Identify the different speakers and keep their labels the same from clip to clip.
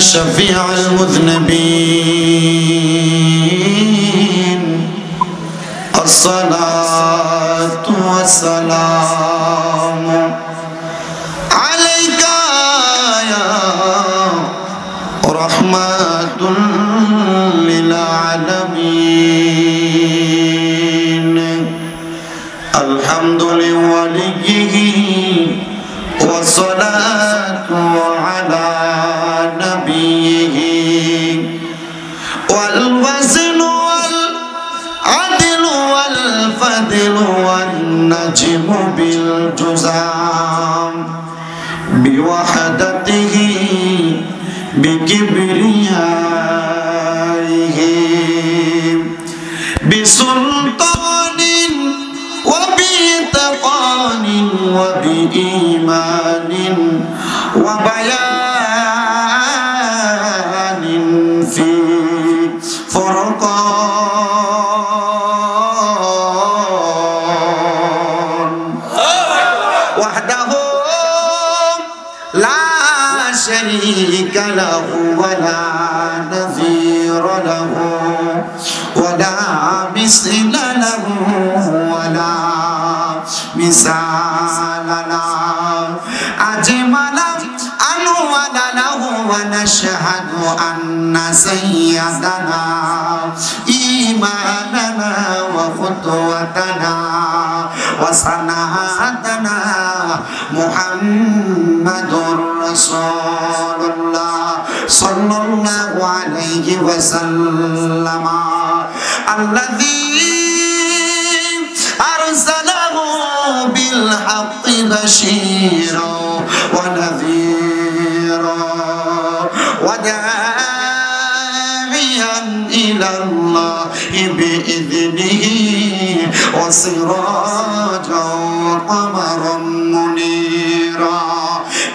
Speaker 1: شفيع المذنبين الصلاة والسلام عليك يا رحمة للعالمين الحمد لوليه والصلاة على نبيه والوزن والعدل والفضل والنجم بالجزام بوحدته بكبريائه بسلطان وبتقان وبإيمان وبيان في فرقان وحده لا شريك له ولا نظير له ولا مثل له ولا مثال له أجمل أنوال له ونشهد أن سيدنا إيماننا وخطوتنا وسنادنا محمد رسول الله صلى الله عليه وسلم الذي أرسله بالحق بشيرا ونذيرا وداعيا إلى الله بإذنه وسراجا وقمرا منيرا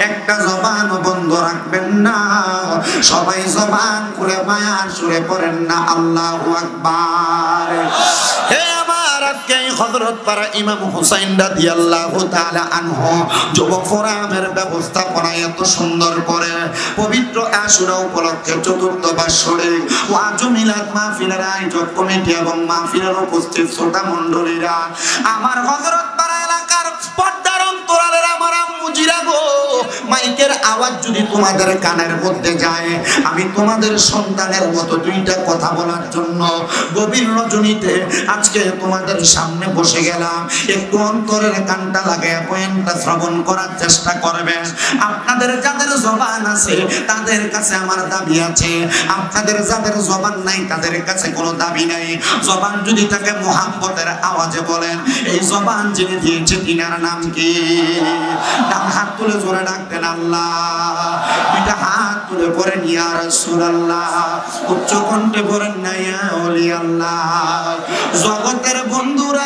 Speaker 1: একটা জবান বন্ধ রাখবেন না সবাই জবান খুলে মায়ার সুরে পড়েন না আল্লাহু আকবার হে আমার আজকে হযরত পারা ইমাম হুসাইন রাদিয়াল্লাহু তাআলা আনহু যুবক ফোরামের ব্যবস্থাপনা এত সুন্দর করে পবিত্র আশুরা উপলক্ষে চতুর্থ বার্ষিক ওয়াজ মিলাদ মাহফিলের আয়োজক কমিটি এবং মাহফিলের উপস্থিত শ্রোতা মণ্ডলীরা আমার হযরত পারা এলাকার পর্দার অন্তরালের আমার আম্মু জিরা গো মাইকের আওয়াজ যদি তোমাদের কানের মধ্যে যায় আমি তোমাদের সন্তানের মতো দুইটা কথা বলার জন্য গভীর রজনীতে আজকে তোমাদের সামনে বসে গেলাম একটু অন্তরের কানটা লাগায় পয়েন্টটা শ্রবণ করার চেষ্টা করবেন আপনাদের যাদের জবান আছে তাদের কাছে আমার দাবি আছে আপনাদের যাদের জবান নাই তাদের কাছে কোনো দাবি নাই জবান যদি থাকে মুহাব্বতের আওয়াজে বলেন এই জবান যিনি দিয়েছে তিনার নাম কি ডান হাত তুলে জোরে ডাকতেন আল্লাহ দুইটা হাত তুলে পড়েন ইয়া রাসূলুল্লাহ উচ্চ কণ্ঠে পড়েন না ইয়া ওলি আল্লাহ জগতের বন্ধুরা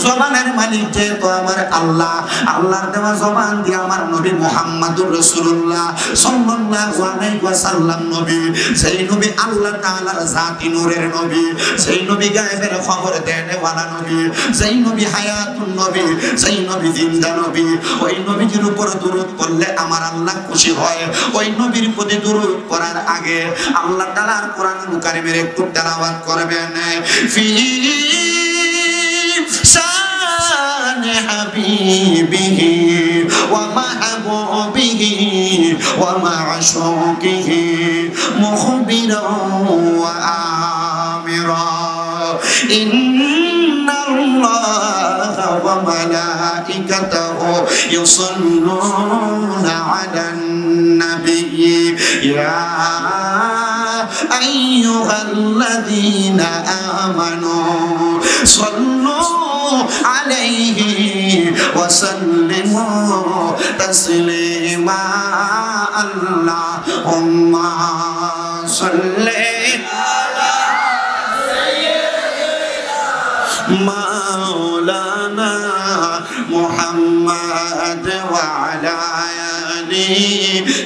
Speaker 1: জবানের মালিক যে তো আমার আল্লাহ আল্লাহর দেওয়া জবান দিয়ে আমার নবী মুহাম্মদুর রাসূলুল্লাহ সাল্লাল্লাহু আলাইহি ওয়াসাল্লাম নবী সেই নবী আল্লাহ তাআলার জাতি নূরের নবী সেই নবী গায়েবের খবর দেনে ওয়ালা নবী সেই নবী হায়াতুন নবী সেই নবী জিন্দা নবী ওই নবীর উপর দরুদ পড়লে আমার আল্লাহ খুশি হয় ওই নবীর প্রতি দরুদ পড়ার আগে আল্লাহ তাআলার কোরআনুল কারীমের একটু তেলাওয়াত করবেন ফি شان حبيبه ومحبوبه ومعشوقه مخبرا وآمرا إن الله وملائكته يصلون على النبي يا أيها الذين آمنوا صلوا عليه وسلموا تسليما اللهم صل على سيدنا مولانا محمد وعلى آل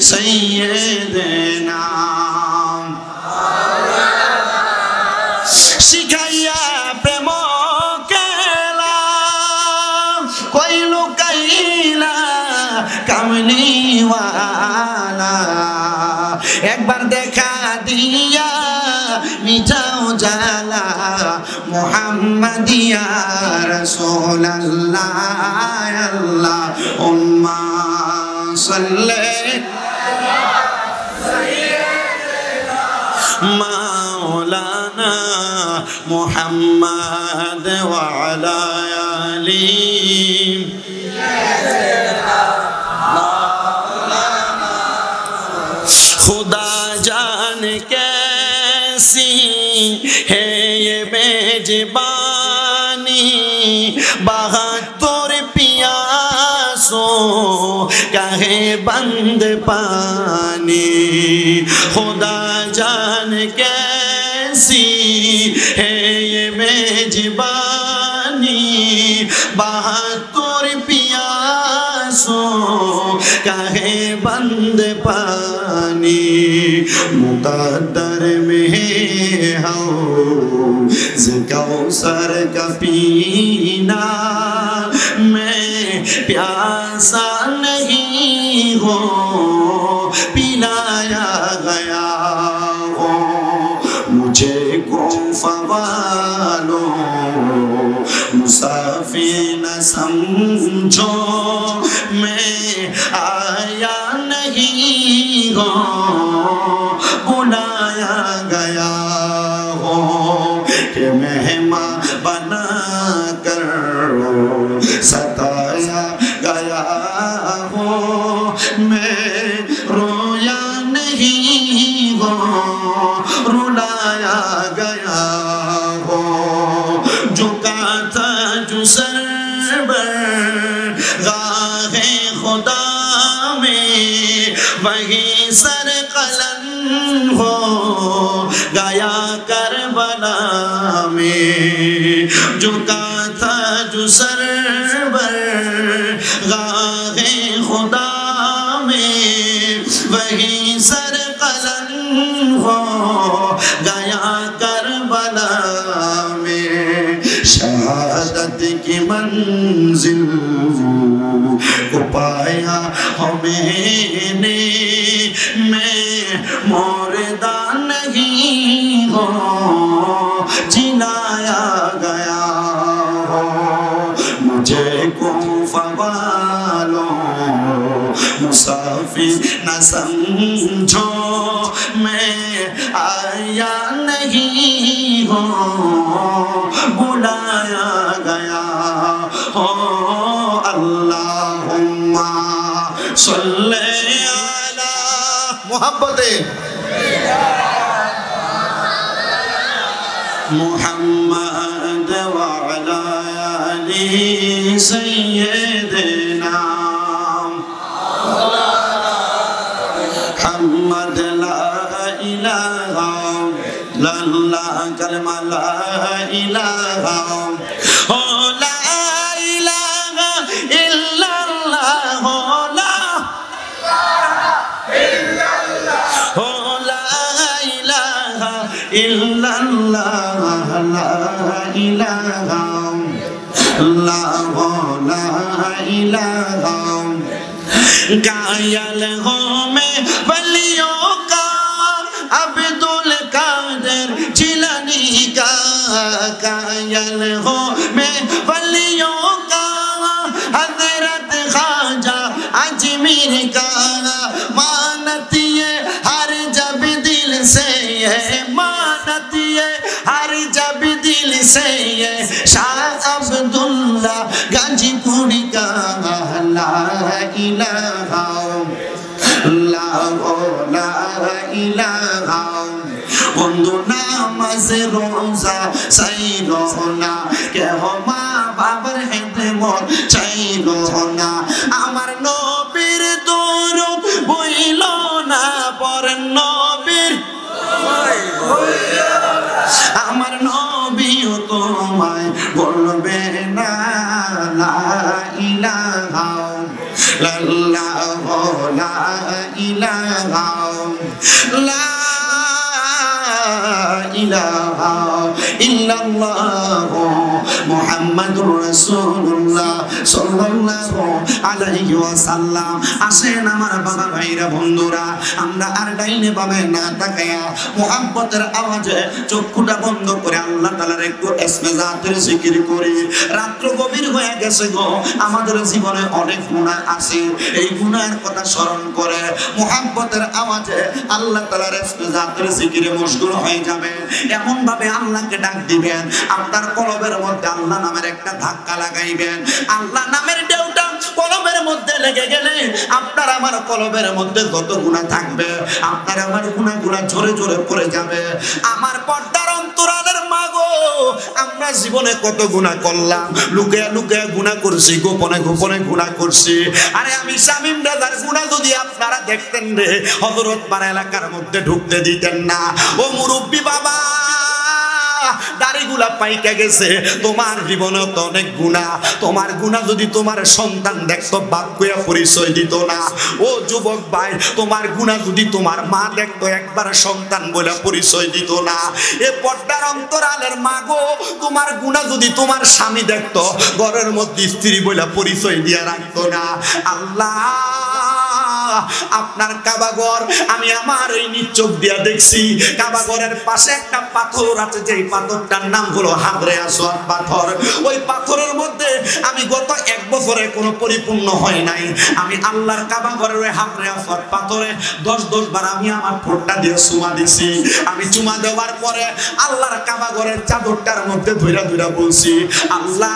Speaker 1: سيدنا শিখাইয়া প্রেম কেলা কইলু কাইলা কামলিওয়ালা মাওলানা একবার দেখা দিয়া মিটাও জালা মুহাম্মাদিয়া রাসূলুল্লাহ আল্লাহুম্মা সাল্লি মাওলানা মুহাম্মদ ওয়া আলা আলিহি खुदा जान कैसी है ये मेजबानी बहादुर पियासों का है बंद पानी खुदा जान कैसी है ये मेजबानी बहादुर पियासों का है बंद पानी मुक़द्दर में हौज़ कौसर का पीना मैं प्यासा नहीं हो पिलाया गया हो मुझे को फवालो मुसाफिर न समझो मैं आया नहीं हो बुलाया गया हो कि मेहमान बना कर सताया गया हो मैं रोया नहीं हो रुलाया गया हो झुका था जो सरबर गाहे खुदा में वही सर कलन हो गया करबला में झुका था जो सरबर गाहे खुदा में वही सर कलन हो गया करबला में शहादत की मंजिल को पाया मैंने मैं मुर्दा नहीं हो जिलाया गया हो मुझे को फवालो मुसाफिर न समझो मैं आया नहीं हो बुलाया गया हो अल्लाहुम्मा सल्ले अला मोहब्बते मुहम्मद व अला आलि सय्यदना मुहम्मद ला इलाहा इल्लल्लाह कलमा ला इलाहा हो ला इलाहा इल्लल्लाह हो ला हो ला इलाहा इल्लल्लाह ला इलाहा अल्लाह ला इलाहा कायल हो मैं वलियों का अब्दुल कादिर जिलानी का कायल हो मैं वलियों का हजरत ख्वाजा अजमीर का मानती है हर जब दिल से है मानती है हर जब दिल से है शाह अब्दुल्ला गाजीपुरी का ला इलाहा ला इलाहा বন্ধু নামাজ রোজা চাইলো না কেহ মা বাবার খেদমত চাইলো না আমার নবীর দরুদ বইল না পড়েন নবীর আমার নবীও তোমায় বলবে না লা ইলাহা ইল্লাল্লাহ লা ইলাহা লা ইলাহা ইল্লাল্লাহ মুহাম্মাদুর রাসূলুল্লাহ সাল্লাল্লাহু আলাইহি ওয়াসাল্লাম। আসেন আমার বাবা ভাইরা বন্ধুরা, আমরা আর ডাইনে বামে না তাকায়া মুহাব্বতের আওয়াজে চক্ষুটা বন্ধ করে আল্লাহ তাআলার একটু ইসমে জাতের জিকির করি। রাত্র গভীর হয়ে গেছে গো, আমাদের জীবনে অনেক গুনাহ আছে, এই গুনাহের কথা স্মরণ করে মুহাব্বতের আওয়াজে আল্লাহ তাআলার ইসমে জাতের জিকিরে মশগুল হয়ে যাবে। এমন ভাবে আল্লাহকে ডাক দিবেন, আপনার কলবের মধ্যে আল্লাহ নামের একটা ধাক্কা লাগাইবেন। আল্লাহ নামের ঢেউটা কলবের মধ্যে লেগে গেলে আপনার আমার কলবের মধ্যে যত গুনাহ থাকবে, আপনার আমার গুনাহগুলো ঝরে ঝরে পড়ে যাবে। আমার পর্দার অন্তরালের মা গো, আমরা জীবনে কত গুনাহ করলাম, লুকিয়ে লুকিয়ে গুনাহ করছি, গোপনে গোপনে গুনাহ করছি। আরে আমি শামীম রাজার গুনাহ যদি আপনারা দেখতেন রে, হযরত পাড়া এলাকার মধ্যে ঢুকতে দিতেন না। ও মুরব্বি বাবা, দাড়িগুলা পাইকা গেছে, তোমার জীবনে তো অনেক গুনাহ। তোমার গুনাহ যদি তোমার সন্তান দেখতো, বাপ কইয়া পরিচয় দিত না। ও যুবক ভাই, তোমার গুনাহ যদি তোমার মা দেখতো, একবার সন্তান বলে পরিচয় দিত না। এ পর্দার অন্তরালের মা গো, তোমার গুনাহ যদি তোমার স্বামী দেখতো, ঘরের মধ্যে স্ত্রী বলে পরিচয় দিয়ে রাখতো না। আল্লাহ, আপনার কাবাঘর আমি আমার এই নিজ চোখ দিয়া দেখছি। কাবাঘরের পাশে একটা পাথর আছে, যেই পাথরটার নাম হলো হাজরে আসওয়াদ পাথর। ওই পাথরের মধ্যে আমি গত 1 বছরে কোনো পরিপূর্ণ হয় নাই। আমি আল্লাহর কাবাঘরের ওই হাজরে আসওয়াদ পাথরে 10 বার আমি আমার ঠোঁটটা দিয়ে চুমা দিছি। আমি চুমা দেওয়ার পরে আল্লাহর কাবাঘরের চাদরটার মধ্যে ধইরা ধইরা বলছি, আল্লাহ,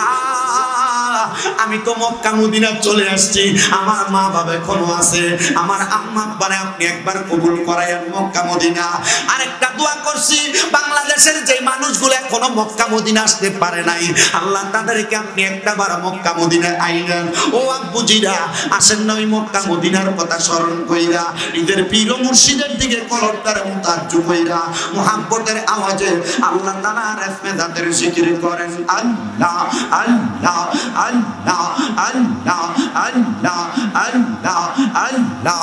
Speaker 1: আমি তো মক্কা মদিনা চলে আসছি, আমার মা বাবা এখনো আছে, আমার আম্মা আব্বারে আপনি একবার কবুল করায়েন মক্কা মদিনা। আরেকটা দোয়া করছি, বাংলাদেশের যে মানুষগুলো এখনো মক্কা মদিনা আসতে পারে নাই, আল্লাহ তাদেরকে আপনি একটাবার মক্কা মদিনায় আইনেন। ও আব্বুজিরা, আসেন না ওই মক্কা মদিনার কথা স্মরণ কইরা, নিজের পীর ও মুর্শিদের দিকে কলরটার মুতাজ্জু কইরা মুহাব্বতের আওয়াজে আল্লাহ তাআলার ইসমে জাতের জিকির করেন। আল্লাহ আল্লাহ আল্লাহ আল্লাহ আল্লাহ আল্লাহ আল্লাহ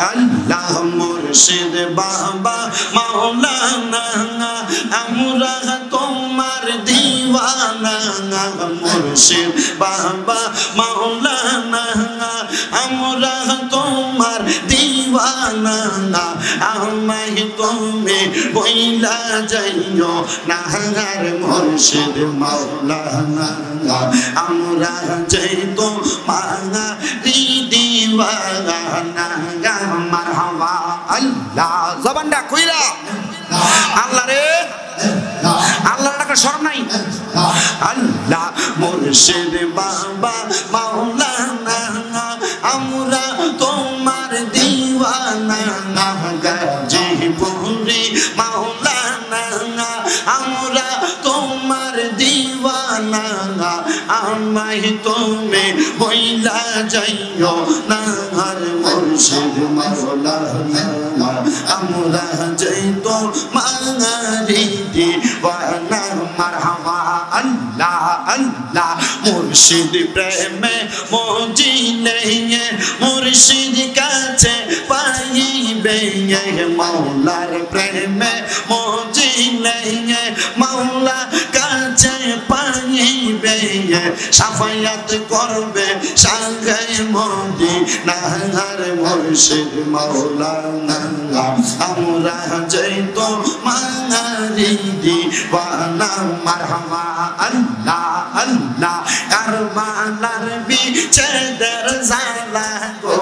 Speaker 1: আল্লাহ মুর্শিদ বাবা মাওলানা, আমরা তোমার দিওয়ানা। মুর্শিদ বাবা মাওলানা, আমরা তোমার দিওয়ানা। আমায় তুমি বইলা যাইও না মুর্শিদ মাওলানা, আমরা যাইতো মাঙা দিওয়ানা। মারহাবা আল্লাহ, জবানটা কইরা আল্লাহ রে, আল্লাহর টাকা শরম নাই। আল্লাহ মুর্শিদ বাবা মাওলানা, আমরা তোমার দিওয়ানা। গাজীপুরি মাওলানা, আমরা তোমার দিওয়ানা। আমায় তুমি বইলা যাইও না মুর্শিদ মাওলানা, আমরা যাইতো মাঙারি দিওয়ানা। মারহাবা আল্লাহ আল্লাহ মুর্শিদ প্রেমে মজিলে, মুর্শিদ কাছে পাইবে। মাওলার প্রেমে মজিলে, মাওলা কাছে পাইবে। সাফায়াত করবে সাঙ্গে মদিনার মুর্শিদ মাওলানা, আমরা যাইতো মাঙারি দিওয়ানা। মারহাবা আল্লাহ আল্লাহ কারবালার বিছেদের জালা গো,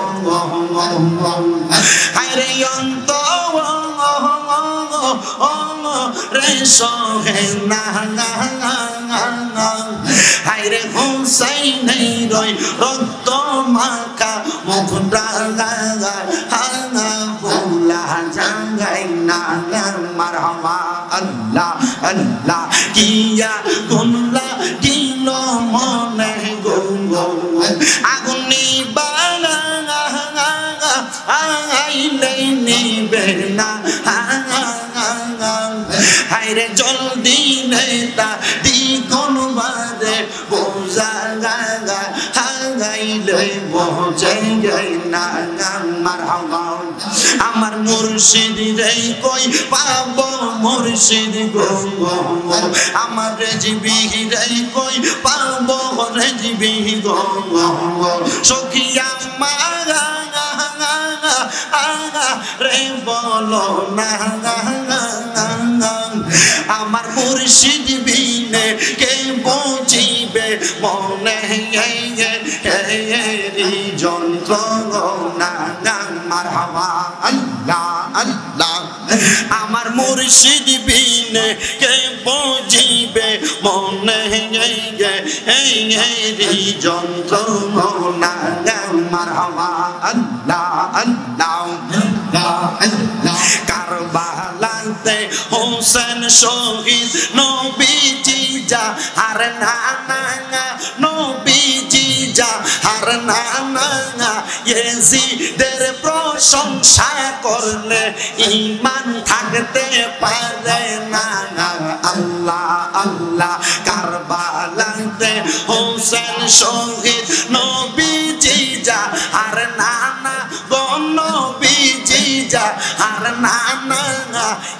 Speaker 1: হায়রে অন্তর রে সহে না। হায়রে হুসাইনের রক্ত মাখা মুখটা হাঙা বলা জাগাই না। মারহাবা আল্লাহ আল্লাহ কিয়া গুনলা দিল মনে গো, আগুনি বালা আইলে নিবে না। হায়রে জলদি নেতা দি কোন বাদে বোঝা হাগাইলে বোঝাই যাই না। মারহাবা আমার মুর্শিদ রে কই পাবো মুর্শিদ গো আমার রেজবি রে কই পাবো রেজবি গো সখিয়া মাগা রে বলো না আমার মুর্শিদ বিনে কে বুঝিবে মনে যন্ত্রণা মারহাবা আল্লাহ আল্লাহ আমার মুর্শিদ বিনে কে বুঝিবে মনে যন্ত্রণা মারহাবা আল্লাহ আল্লাহ কারবালাতে হোসেন শহীদ নবীজি যা আর না নবীজি যা আর না ইয়েজিদের প্রশংসা করলে ঈমান থাকতে পারে না আল্লাহ আল্লাহ কারবালাতে হোসেন শহীদ নবীজি যা আর না গো নবীজি যা আর না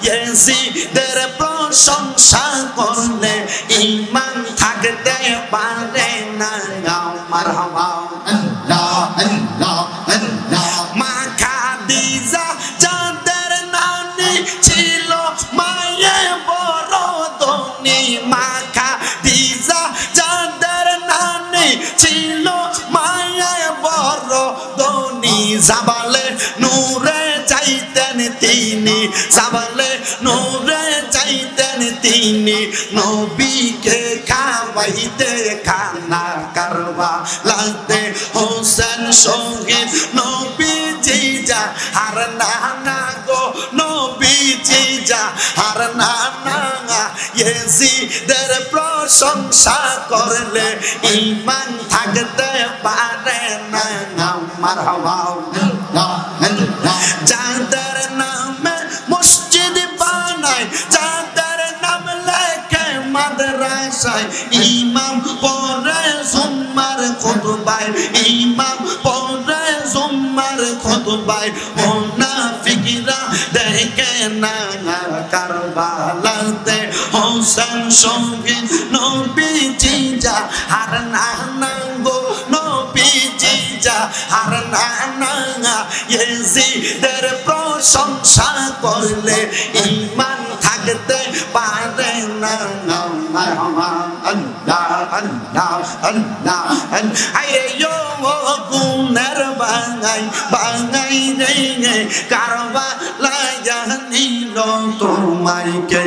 Speaker 1: ইয়েজিদের প্রশংসা করলে ঈমান থাকতে পারে না মারহাবা আল্লাহ আল্লাহ আল্লাহ মা খাদিজা যাদের নানি ছিল মায়ে বড় ধনী মা খাদিজা যাদের নানি ছিল মায়ে বড় ধনী জাবালে নূরে যাইতেন তিনি জাবালে নূরে যাইতেন তিনি নবীকে খাওয়াইতে খানা কারবালাতে হোসেন শহীদ নবীজি যা আর না গো নবীজি যা আর না ইয়েজিদের প্রশংসা করলে ঈমান থাকতে পারে না মারহাবা যাদের নামে মসজিদ বানায় যাদের নাম লেখে মাদ্রাসায় ইমাম পড়ে জুম্মার খুতবায় ইমাম পড়ে জুম্মার খুতবায় মুনাফিকরা দেখে না কারবালাতে হোসেন শহীদ নবীজি যা আর না গো নবীজি যা আর না ইয়েজিদের প্রশংসা করলে ঈমান থাকতে পারে না আল্লাহ আল্লাহ আল্লাহ আরে ইয়ো গুনার বাঙাই রে কারবালা জানিল তোমায় কে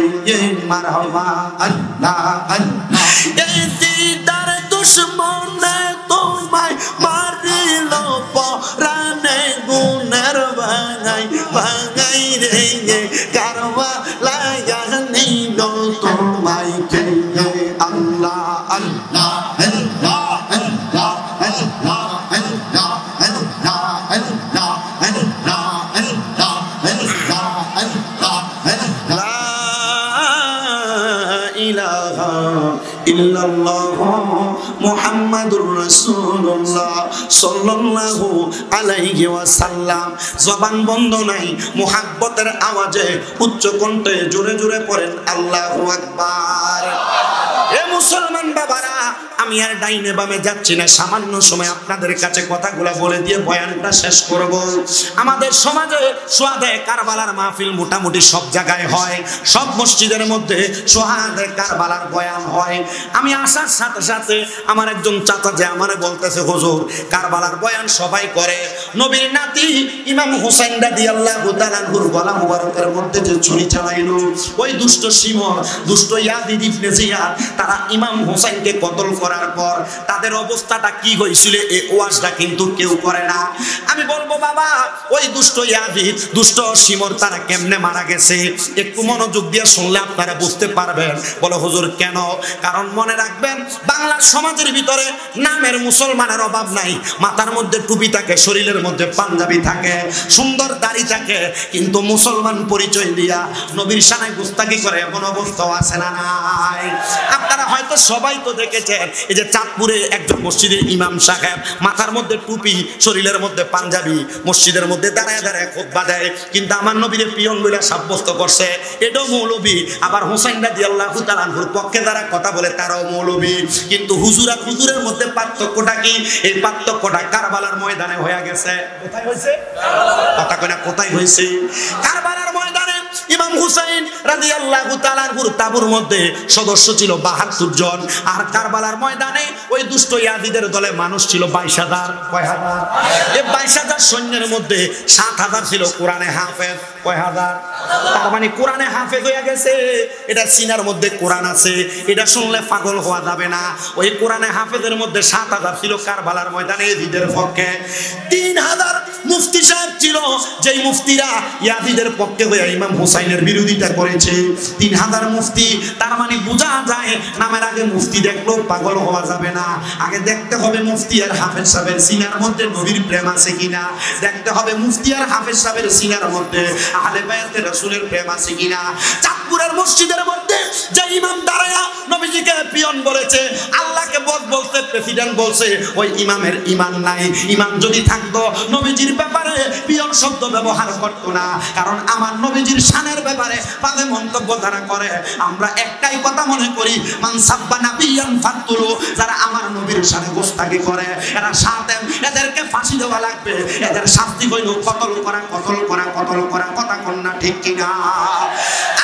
Speaker 1: মারহাবা আল্লাহ আল্লাহ এই দিদার দুশমনে তোমায় মারিল পরানে গুনার বাঙাই রে কারবালা জানিল তোমায় কে আল্লাহ আল্লাহ আল্লাহ আল্লাহ আল্লাহ আল্লাহ আল্লাহ আল্লাহ আল্লাহ আল্লাহ আল্লাহ লা ইলাহা ইল্লাল্লাহ মুহাম্মাদুর রাসূলুল্লাহ সাল্লাল্লাহু আলাইহি ওয়াসাল্লাম জবান বন্ধ নাই মুহাব্বতের আওয়াজে উচ্চ কণ্ঠে জোরে জোরে পড়েন আল্লাহু আকবার এ মুসলমান বাবারা আমি আর ডাইনে বামে যাচ্ছি না সামান্য সময় আপনাদের কাছে কথাগুলো বলে দিয়ে বয়ানটা শেষ করব আমাদের সমাজে সোহাদে কারবালার মাহফিল মোটামুটি সব জায়গায় হয় সব মসজিদের মধ্যে সোহাদে কারবালার বয়ান হয় আমি আসার সাথে সাথে আমার একজন চাচা যে আমারে বলতেছে হুজুর কারবালার বয়ান সবাই করে নবীর নাতি ইমাম হোসেন রাদিয়াল্লাহু তাআলা আনহুর গলা মুবারকের মধ্যে যে ছুরি চালাইলো ওই দুষ্ট শিমর দুষ্ট ইয়াজিদ ইবনে জিয়াদ তারা ইমাম হোসেনকে কতল করার পর তাদের অবস্থাটা কি হয়েছিল এই ওয়াজটা কিন্তু কেউ করে না আমি বলবো বাবা ওই দুষ্ট ইয়াজিদ দুষ্ট শিমর তারা কেমনে মারা গেছে একটু মনোযোগ দিয়ে শুনলে আপনারা বুঝতে পারবেন বলে হুজুর কেন কারণ মনে রাখবেন বাংলার সমাজের ভিতরে নামের মুসলমানের অভাব নাই মাথার মধ্যে টুপি থাকে শরীরের মধ্যে পাঞ্জাবি থাকে সুন্দর দাড়ি থাকে কিন্তু মুসলমান পরিচয় দিয়া নবীর শানে গুস্তাখি করে এমন অবস্থা আছে না নাই আপনারা
Speaker 2: হয়তো সবাই তো দেখেছেন, এই যে চাঁদপুরে একজন মসজিদের ইমাম সাহেব, মাথার মধ্যে টুপি, শরীরের মধ্যে পাঞ্জাবি, মসজিদের মধ্যে দাঁড়ায় দাঁড়ায় খুতবা দেয়, কিন্তু আমার নবীরে পিয়ন বলে সাব্যস্ত করছে, এটাও মৌলবী। আবার হুসাইন রাদিয়াল্লাহু তাআলা আনহুর পক্ষে যারা কথা বলে তারাও মৌলবী। কিন্তু হুজুর আর হুজুরের মধ্যে পার্থক্যটা কি? এই পার্থক্যটা কারবালার ময়দানে হয়ে গেছে। কোথায় হয়েছে? কথা কয় না, কোথায় হয়েছে? কারবালার ময়দানে ইমাম হুসাইন রাদিয়াল্লাহু তাআলা আনহুর তাবুর মধ্যে সদস্য ছিল ৭২ জন, আর কারবালার ময়দানে ওই দুষ্ট ইয়াজিদের দলে মানুষ ছিল ২২,০০০। কয় হাজার? এই ২২,০০০ সৈন্যের মধ্যে ৭,০০০ ছিল কোরআনে হাফেজ। কয় হাজার? তার মানে কোরআনে হাফেজ হয়ে গেছে। এটা সিনার মধ্যে কোরআন আছে, এটা শুনলে পাগল হওয়া যাবে না। ওই কোরআনে হাফেজের মধ্যে ৭,০০০ ছিল কারবালার ময়দানে ইয়াজিদের পক্ষে। ৩,০০০ মুফতি সাহেব ছিল, যেই মুফতিরা ইয়াজিদের পক্ষে হয়ে ইমাম হুসাইনের বিরোধিতা করেছে। ৩,০০০ মুফতি। তার মানে বোঝা যায় নামের আগে মুফতি দেখলেও পাগল হওয়া যাবে না। আগে দেখতে হবে মুফতি আর হাফেজ সাহেবের সিনার মধ্যে নবীর প্রেম আছে কিনা। দেখতে হবে মুফতি আর হাফেজ সাহেবের সিনার মধ্যে আহলে বায়াতে রাসূলের প্রেম আছে কিনা। চাঁদপুরের মসজিদের মধ্যে যে ইমাম দাঁড়ায়া নবীজিকে পিয়ন বলেছে, আল্লাহকে বস বলছে, প্রেসিডেন্ট বলছে, ওই ইমামের ঈমান নাই। ঈমান যদি থাকতো নবীজির ব্যাপারে পিয়ন শব্দ ব্যবহার করতো না। কারণ আমার নবীজির শানের ব্যাপারে বাজে মন্তব্য যারা করে, আমরা একটাই কথা মনে করি, মান সাব্বা নাবিয়ান ফাকতুলু, যারা আমার নবীর শানে গোস্তাকি করে এরা শাতেম, এদেরকে ফাঁসি দেওয়া লাগবে। এদের শাস্তি হইল কতল করা, কতল করা, কতল করা। কথা কোন না ঠিক কিনা?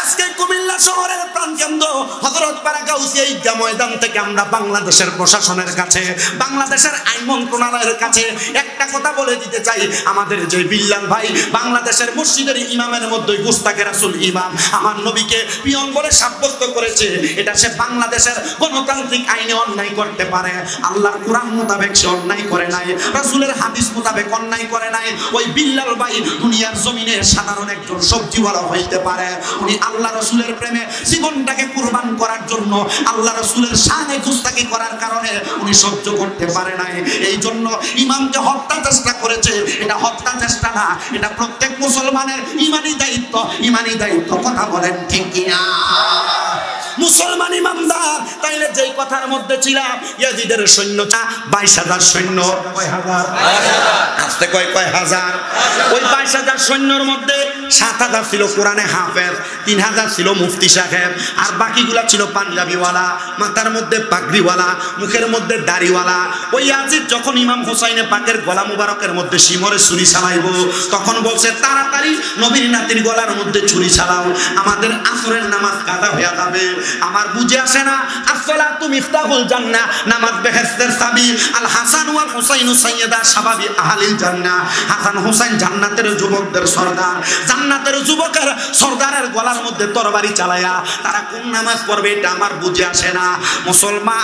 Speaker 2: আজকে কুমিল্লা শহরের প্রাণকেন্দ্র হযরতপাড়া গাউসিয়া ঈদগাহ ময়দান থেকে আমরা বাংলাদেশের প্রশাসনের কাছে, বাংলাদেশের আইন মন্ত্রণালয়ের কাছে একটা কথা বলে দিতে চাই, আমাদের যে বিল্লাল ভাই বাংলাদেশের মসজিদের ইমামের মধ্যে গুস্তাখে রাসূল ইমাম আমার নবীকে পিয়ন বলে সাব্যস্ত করেছে, এটা সে বাংলাদেশের গণতান্ত্রিক আইনে অন্যায় করতে পারে। আল্লাহর কোরআন মোতাবেক সে অন্যায় করে নাই, রাসূলের হাদিস মোতাবেক অন্যায় করে নাই। ওই বিল্লাল ভাই দুনিয়ার জমিনে সাধারণ একজন সবজিওয়ালা হইতে পারে, উনি আল্লাহ রাসূলের প্রেমে জীবনটাকে কুরবান করার জন্য আল্লাহ রাসূলের শানে গুস্তাখি করার কারণে উনি সহ্য করতে পারে নাই। এই জন্য ইমামকে হত্যা চেষ্টা করেছে। এটা হত্যা চেষ্টা না, এটা প্রত্যেক মুসলমানের ইমানি দায়িত্ব। ইমানি দায়িত্ব। কথা বলেন ঠিক কিনা? মুসলমান ইমানদার তাইলে যেই কথার মধ্যে ছিলাম, ইয়াজিদের সৈন্য ২২,০০০ সৈন্য। কয় হাজার? আস্তে কয় হাজার? ওই ২২,০০০ সৈন্যর মধ্যে ৭,০০০ ছিল কোরআনে হাফেজ, ৩,০০০ ছিল মুফতি সাহেব, আর বাকিগুলা ছিল পাঞ্জাবিওয়ালা, মাথার মধ্যে পাগড়িওয়ালা, মুখের মধ্যে দাড়িওয়ালা। ওই ইয়াজিদ যখন ইমাম হুসাইনে পাকের গলা মুবারকের মধ্যে শিমরে ছুরি চালাইব, তখন বলছে তাড়াতাড়ি নবীর নাতির গলার মধ্যে ছুরি চালাও, আমাদের আসরের নামাজ কাজা হয়ে যাবে। আমার বুঝে আসে না, আসসালাতু মিফতাহুল জান্নাহ, নামাজ বেহেশতের চাবি। আল হাসান ওয়াল হুসাইন সাইয়্যিদা শাবাবি আহলিল জান্নাহ, হাসান হুসাইন জান্নাতের যুবকদের সরদার। জান্নাতের যুবকের সরদারের গলার মধ্যে তরবারি চালায়া তারা কোন নামাজ পড়বে এটা আমার বুঝে আসে না। মুসলমান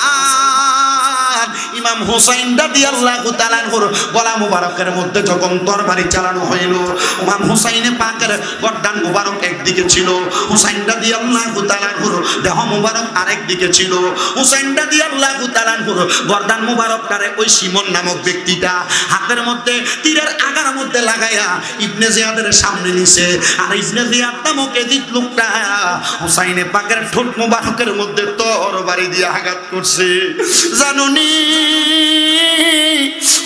Speaker 2: ইমাম হুসাইন রাদিয়াল্লাহু তাআলা আনহুর গলা মুবারকের মধ্যে যখন তরবারি চালানো হইল, ইমাম হুসাইনে পাকের গর্দান মুবারক একদিকে ছিল, হুসাইন রাদিয়াল্লাহু তাআলা আনহুর দেহ মুবারক আরেক দিকে ছিল। হুসাইন রাদিয়াল্লাহু তাআলা আনহুর গর্দান মুবারকটারে ওই শিমন নামক ব্যক্তিটা হাতের মধ্যে তীরের আগার মধ্যে লাগায়া ইবনে জিয়াদের সামনে নিছে, আর ইবনে জিয়াদ নামক এদিক লোকটা হুসাইনে পাকের ঠোঁট মুবারকের মধ্যে তরবারি দিয়ে আঘাত করছে। জানুনি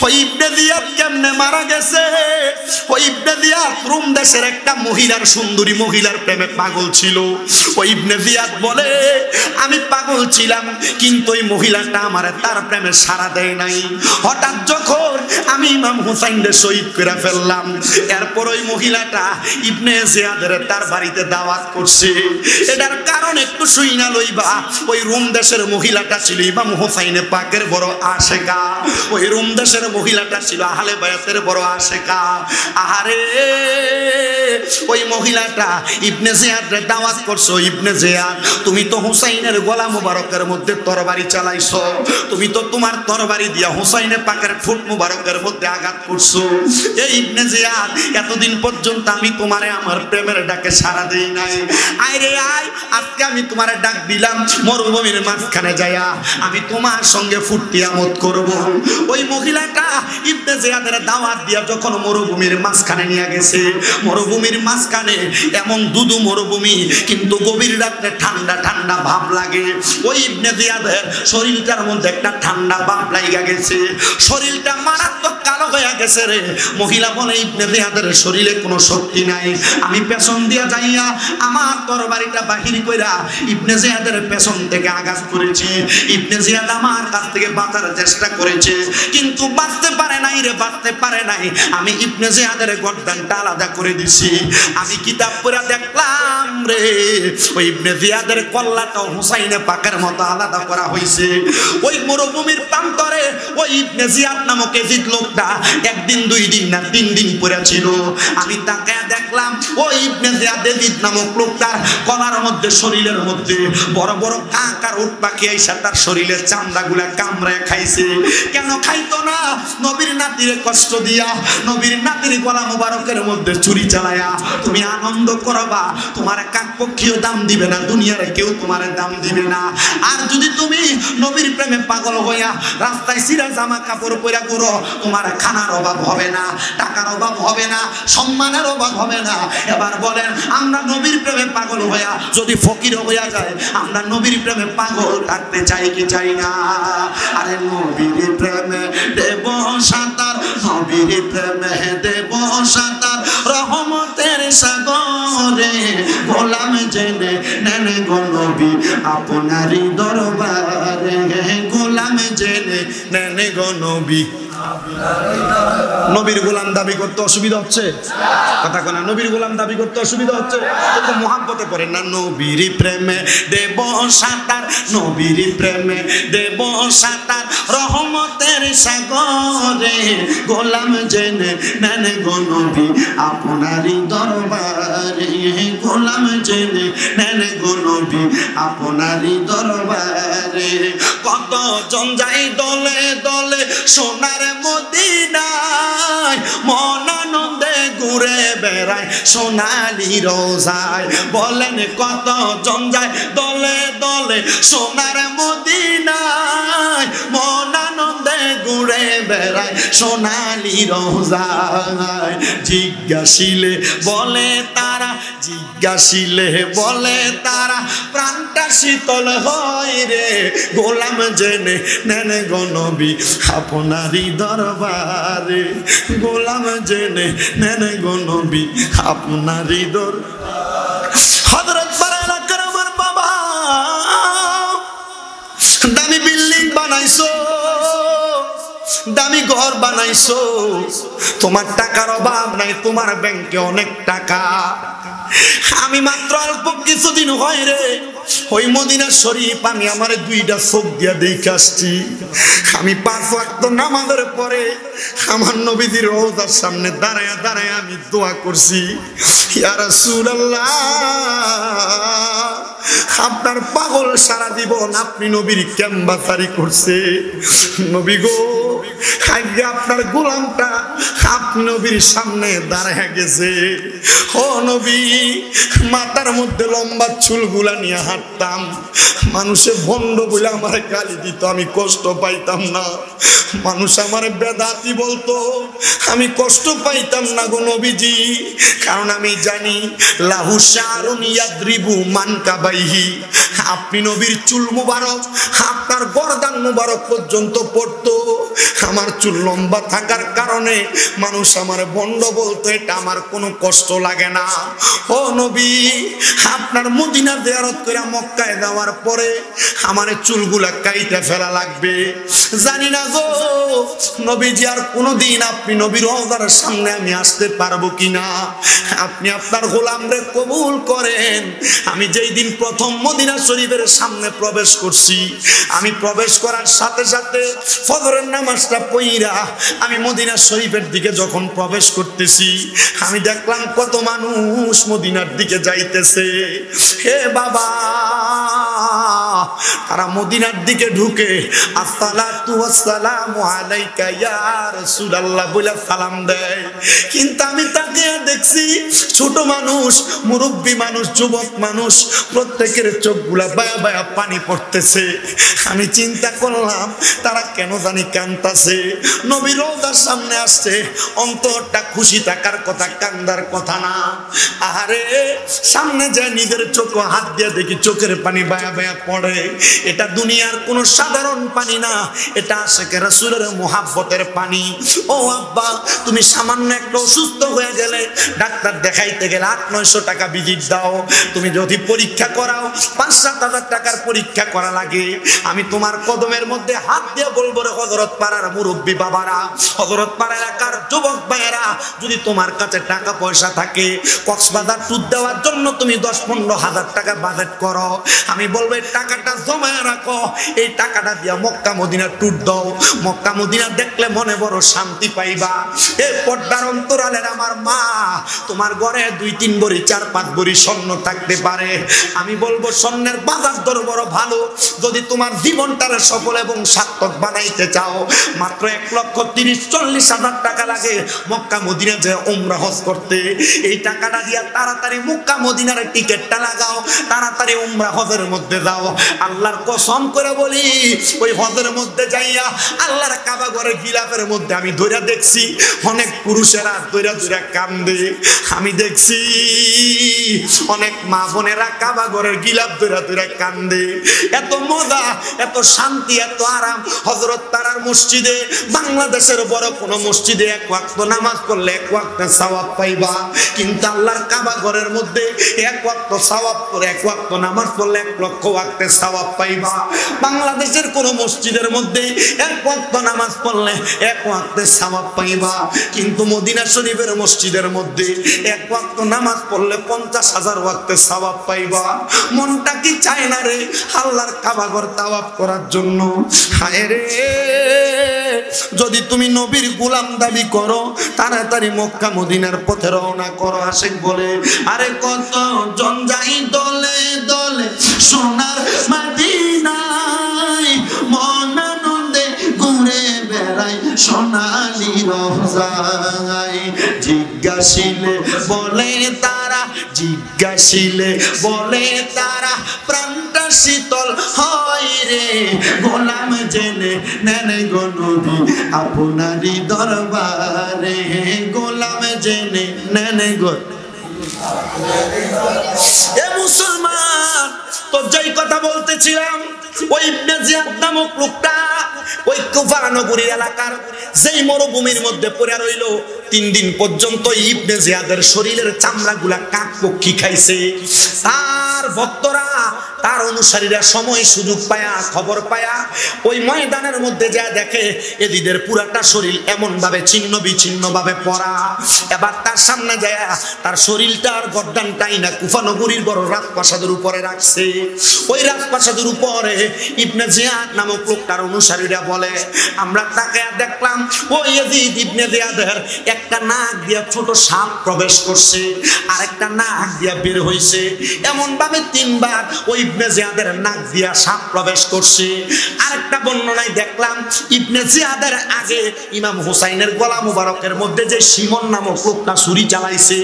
Speaker 2: ওই ইবনে জিয়াদ কেমনে মারা গেছে? ওই ইবনে জিয়াদ রোম দেশের একটা মহিলার, সুন্দরী মহিলার প্রেমে পাগল ছিল। ওই ইবনে জিয়াদ বলে আমি পাগল ছিলাম, কিন্তু ওই মহিলাটা আমার তার প্রেমে সাড়া দেয় নাই। হঠাৎ যখন আমি ইমাম হুসাইনকে শহীদ করে ফেললাম, এরপর ওই মহিলাটা ইবনে জিয়াদের তার বাড়িতে দাওয়াত করছে। এটার কারণ একটু শুইনা লইবা। ওই রোম দেশের মহিলাটা ছিল ইমাম হুসাইনে পাকের বড় আশেকা। ওই রোম দেশের মহিলাটা ছিল আহলে বায়াতের বড় আশেকা। আহারে ওই মহিলাটা ইবনে জিয়াদরে দাওয়াত করছো, ইবনে জিয়াদ তুমি তো হুসাইনের গলা মুবারকের মধ্যে তরবারি চালাইছো, তুমি তো তোমার তরবারি দিয়া হুসাইনে পাকের ঠোঁট মুবারকের মধ্যে আঘাত করছো। এই ইবনে জিয়াদ এতদিন পর্যন্ত আমি তোমারে আমার প্রেমের ডাকে সাড়া দেই নাই, আয় রে আয়, আজকে আমি তোমারে ডাক দিলাম মরুভূমির মাঝখানে যাইয়া আমি তোমার সঙ্গে ফুর্তি আমোদ করব। ওই মহিলাটা ইবনে জিয়াদের দাওয়াত দিয়া যখন মরুভূমির মাঝখানে নিয়ে গেছে, মরুভূমির মাঝখানে এমন দুদু মরুভূমি, কিন্তু গভীর রাতে ঠান্ডা ঠান্ডা ভাব লাগে। ওই ইবনে জিয়াদের শরীরটার মধ্যে একটা ঠান্ডা ভাব লাগা গেছে, শরীরটা মারাত্মক কালো হয়ে গেছে রে। মহিলা বলে ইবনে জিয়াদের শরীরে কোনো শক্তি নাই। আমি পেছন দিয়া যাইয়া আমার তরবারিটা বাহির কইরা ইবনে জিয়াদের পেছন থেকে আঘাত করেছি। ইবনে জিয়াদ আমার কাছ থেকে বাঁচার চেষ্টা করেছে, কিন্তু বাঁচতে পারে নাই রে, বাঁচতে পারে নাই। আমি ইবনে জিয়াদের গর্দানটা আলাদা করে দিছি। আমি কিতাব পড়ে দেখলাম রে, ওই ইবনে জিয়াদের কল্লাটা হুসাইনে পাকের মতো আলাদা করা হয়েছে। ওই মরুভূমির প্রান্তরে ওই ইবনে জিয়াদ নামক এজিদ লোকটা একদিন, 2 দিন না 3 দিন পরে ছিল। আমি তাকে দেখলাম ওই ইবনে জিয়াদ এজিদ নামক লোকটার কলার মধ্যে, শরীরের মধ্যে বড় বড় কাঁকার উট পাখি আইসা তার শরীরের চামড়াগুলা কামড়ায় খাইছে। কেন খাইতো না? নবীর নাতিরে কষ্ট দিয়া, নবীর নাতির গলা মোবারকের মধ্যে ছুরি চালায়া তুমি আনন্দ করবা, তোমার কাকপক্ষীও দাম দিবে না, দুনিয়ার কেউ তোমার দাম দিবে না। আর যদি তুমি নবীর প্রেমে পাগল হইয়া রাস্তায় সিরা জামা কাপড় পরে ঘুরো, তোমার খানার অভাব হবে না, টাকার অভাব হবে না, সম্মানের অভাব হবে না। এবার বলেন, আমরা নবীর প্রেমে পাগল হইয়া যদি ফকির হইয়া যায়, আমরা নবীর প্রেমে পাগল থাকতে চাই কি চাই না? আরে নবীর প্রেমে দেব সাঁতার, নবীর প্রেমে দেব সাঁতার, রহমতের সাগরে গোলাম জেনে নেন গো নবী আপনারই দরবারে, গোলাম জেনে নেন গো নবী। নবীর গোলাম দাবি করতে অসুবিধা হচ্ছে? কথা কোনা, নবীর গোলাম দাবি করতে অসুবিধা হচ্ছে? তো মোহাব্বতে পড়েন না। নবীর প্রেমে দেব সাঁতার, নবীর প্রেমে দেব সাঁতার, রহমতের সাগরে গোলাম জেনে নেন গো নবী আপনারই দরবারে, গোলাম জেনে নেন গো নবী আপনারই দরবারে। কত জন যাই দলে দলে সোনার মদিনায়, মন আনন্দে ঘুরে বেড়ায় সোনালি রোজায়। বলেন কত জন যায় দলে দলে সোনার মদিনায়, মন আনন্দে ঘুরে বেড়ায় সোনালি রোজায়। জিজ্ঞাসিলে বলে তারা, জিজ্ঞাসিলে বলে তারা, প্রাণটা শীতল হয় রে, গোলাম জেনে নেন গো নবী আপনারই দরবারে, গোলাম জেনে নেন গো নবী আপনারই দরবারে। হযরত বারালা করবার বাবা, দামি বিল্ডিং বানাইছো, দামি ঘর বানাইছো, তোমার টাকার অভাব নাই, তোমার ব্যাংকে অনেক টাকা। আমি মাত্র অল্প কিছুদিন হয় রে ওই মদিনা শরীফ আমি আমার 2টা চোখ দিয়া দেখে আসছি। আমি 5 ওয়াক্ত নামাজের পরে আমার নবীজির রওজার সামনে দাঁড়ায়া দাঁড়ায়া আমি দোয়া করছি, ইয়া রাসূলুল্লাহ আপনার পাগল সারা জীবন আপনি নবীর ক্যাম্বাসারি করছে। নবী গো, আজকে আপনার গোলামটা আপনি নবীর সামনে দাঁড়ায় গেছে। ও নবী, মাথার মধ্যে লম্বা চুলগুলা নিয়ে হাঁটতাম, মানুষে ভণ্ড বলে আমার গালি দিত, আমি কষ্ট পাইতাম না। মানুষ আমার বেদাতি বলতো, আমি কষ্ট পাইতাম না গো নবীজি, কারণ আমি জানি লাহু শারুন ইয়াদরিবু মানকাবাইহি, আপনি নবীর চুল মুবারক আপনার গর্দান মুবারক পর্যন্ত পড়তো। আমার চুল লম্বা থাকার কারণে মানুষ আমার ভণ্ড বলতো, এটা আমার কোনো কষ্ট লাগে না। ও নবী, আপনার মদিনা জিয়ারত করে মক্কায় যাওয়ার পরে আমার চুলগুলা কাইটা ফেলা লাগবে। জানি না গো নবীজি আর কোনোদিন আপনি নবীর রওজার সামনে আমি আসতে পারবো কিনা। আপনি আপনার গোলামরে কবুল করেন। আমি যেই দিন প্রথম মদিনা শরীফের সামনে প্রবেশ করছি, আমি প্রবেশ করার সাথে সাথে ফজরের নামাজটা পড়া আমি মদিনা শরীফের দিকে যখন প্রবেশ করতেছি, আমি দেখলাম কত মানুষ মদিনার দিকে যাইতেছে। হে বাবা, তারা মদিনার দিকে ঢুকে আসসালাতু ওয়াসসালামু আলাইকা ইয়া রাসূলুল্লাহ বলে সালাম দেয়, কিন্তু আমি তাকে দেখি দেখছি ছোট মানুষ, মুরব্বী মানুষ, যুবক মানুষ, প্রত্যেকের চোখগুলা বায়া বায়া পানি পড়তেছে। আমি চিন্তা করলাম তারা কেন জানি কাঁদতাছে। নবী রওজার সামনে আসছে, অন্তরটা খুশি থাকার কথা, কান্দার কথা না। আরে সামনে যায় নিজের চোখ হাত দিয়ে দেখি চোখের পানি বায়া বায়া পড়ে। এটা দুনিয়ার কোন সাধারণ পানি না, এটা আশিকে রাসূলের মুহাব্বতের পানি। ও আব্বা, তুমি সামান্য একটু অসুস্থ হয়ে গেলে ডাক্তার দেখাইতে গেলে 800-900 টাকা ভিজিট দাও। তুমি যদি পরীক্ষা করাও 5-7 হাজার টাকার পরীক্ষা করা লাগে। আমি তোমার কদমের মধ্যে হাত দিয়ে বলবো রে হযরত পাড়ার মুরব্বী বাবারা, হযরত পাড়া এলাকার যুবক ভাইয়েরা, যদি তোমার কাছে টাকা পয়সা থাকে কক্সবাজার ট্যুর দেওয়ার জন্য তুমি 10-15 হাজার টাকা বাজেট করো, আমি বলবো এই টাকাটা জমায় রাখো, এই টাকাটা দিয়ে মক্কা মদিনা ট্যুর দাও। মক্কা মদিনা দেখলে মনে বড় শান্তি পাইবা। এই পর্দার অন্তরালের আমার মা, তোমার ঘরে 2-3 ভরি 4-5 ভরি স্বর্ণ থাকতে পারে, আমি বলবো স্বর্ণের বাজার দর বড় ভালো। যদি তোমার জীবনটারে সফল এবং সার্থক বানাইতে চাও, মাত্র 1,30,40 হাজার টাকা লাগে মক্কা মদিনা যে উমরা হজ করতে। এই টাকাটা দিয়া তাড়াতাড়ি মক্কা মদিনার টিকেটটা লাগাও, তাড়াতাড়ি উমরা হজের মধ্যে যাও। আল্লাহর কসম করে বলি, ওই হজের মধ্যে যাইয়া আল্লাহর কাবা ঘরের গিলাফের মধ্যে আমি ধইরা দেখছি অনেক পুরুষেরা ধইরা ধইরা কান্দে। আমি দেখছি অনেক মা বোনেরা কাবা ঘরের গিলাফ ধইরা ধইরা কান্দে। এত মজা, এত শান্তি, এত আরাম হযরত পাড়ার মসজিদে। বাংলাদেশের বড় কোন মসজিদে 1 ওয়াক্ত নামাজ পড়লে 1 ওয়াক্ত সওয়াব পাইবা, কিন্তু আল্লাহর কাবা ঘরের মধ্যে 1 ওয়াক্ত সওয়াব করে 1 ওয়াক্ত নামাজ পড়লে 1 লক্ষ ওয়াক্তের সওয়াব পাইবা। বাংলাদেশের কোন মসজিদের মধ্যে 1 ওয়াক্ত নামাজ পড়লে 1 ওয়াক্তের সওয়াব পাইবা, কিন্তু মদিনা শরীফের মসজিদের মধ্যে 1 ওয়াক্ত নামাজ পড়লে 50,000 ওয়াক্তের সওয়াব পাইবা। মনটা কি চায় না রে আল্লাহর কাবা ঘর তাওয়াফ করার জন্য? হায় রে, যদি তুমি নবীর গোলাম দাবি করো, তাড়াতাড়ি মক্কা মদিনার পথে রওনা করো। আশিক বলে, আরে কত জন যাই দলে দলে সোনার মদিনায়, মন আনন্দে ঘুরে বেড়াই সোনালি রওজায়। জিজ্ঞাসিলে বলে তারা, জিজ্ঞাসিলে বলে তারা, প্রাণটা শীতল হয় রে, গোলাম জেনে নেন গো নবী আপনারই দরবারে, গোলাম জেনে নেন গো। এ মুসলমান, তো যেই কথা বলতেছিলাম, ওই ইবনে জিয়াদ নামক লোকটা ওই কুফা নগরীর এলাকার যেই মরুভূমির মধ্যে পড়ে রইল, 3 দিন পর্যন্ত ইবনে জিয়াদের শরীরের চামড়াগুলা কাক পক্ষী খাইছে। তার ভক্তরা, তার অনুসারীরা সময় সুযোগ পায়া, খবর পায়া ওই ময়দানের মধ্যে যা দেখে এদিদের পুরাটা শরীর এমন ভাবে ছিন্ন বিচ্ছিন্ন ভাবে পড়া। এবার তার সামনে যায় তার শরীরটার গর্দানটাই না কুফা নগরীর বড় রাজপ্রাসাদের উপরে রাখছে। ওই রাজপ্রাসাদের উপরে ইবনে জিয়াদ নামক লোকটার অনুসারীরা বলে, আমরা তাকে দেখলাম ওই ইয়াজিদ ইবনে জিয়াদের একটা নাক দিয়া ছোট সাপ প্রবেশ করছে, আর একটা নাক দিয়া বের হইছে। এমন ভাবে 3 বার ওই ইবনে জিয়াদের নাক দিয়া সাপ প্রবেশ করছে। আরেকটা বর্ণনায় দেখলাম ইবনে জিয়াদের আগে ইমাম হুসাইনের গলা মুবারকের মধ্যে যে শিমর নামক লোকটা ছুরি চালাইছে,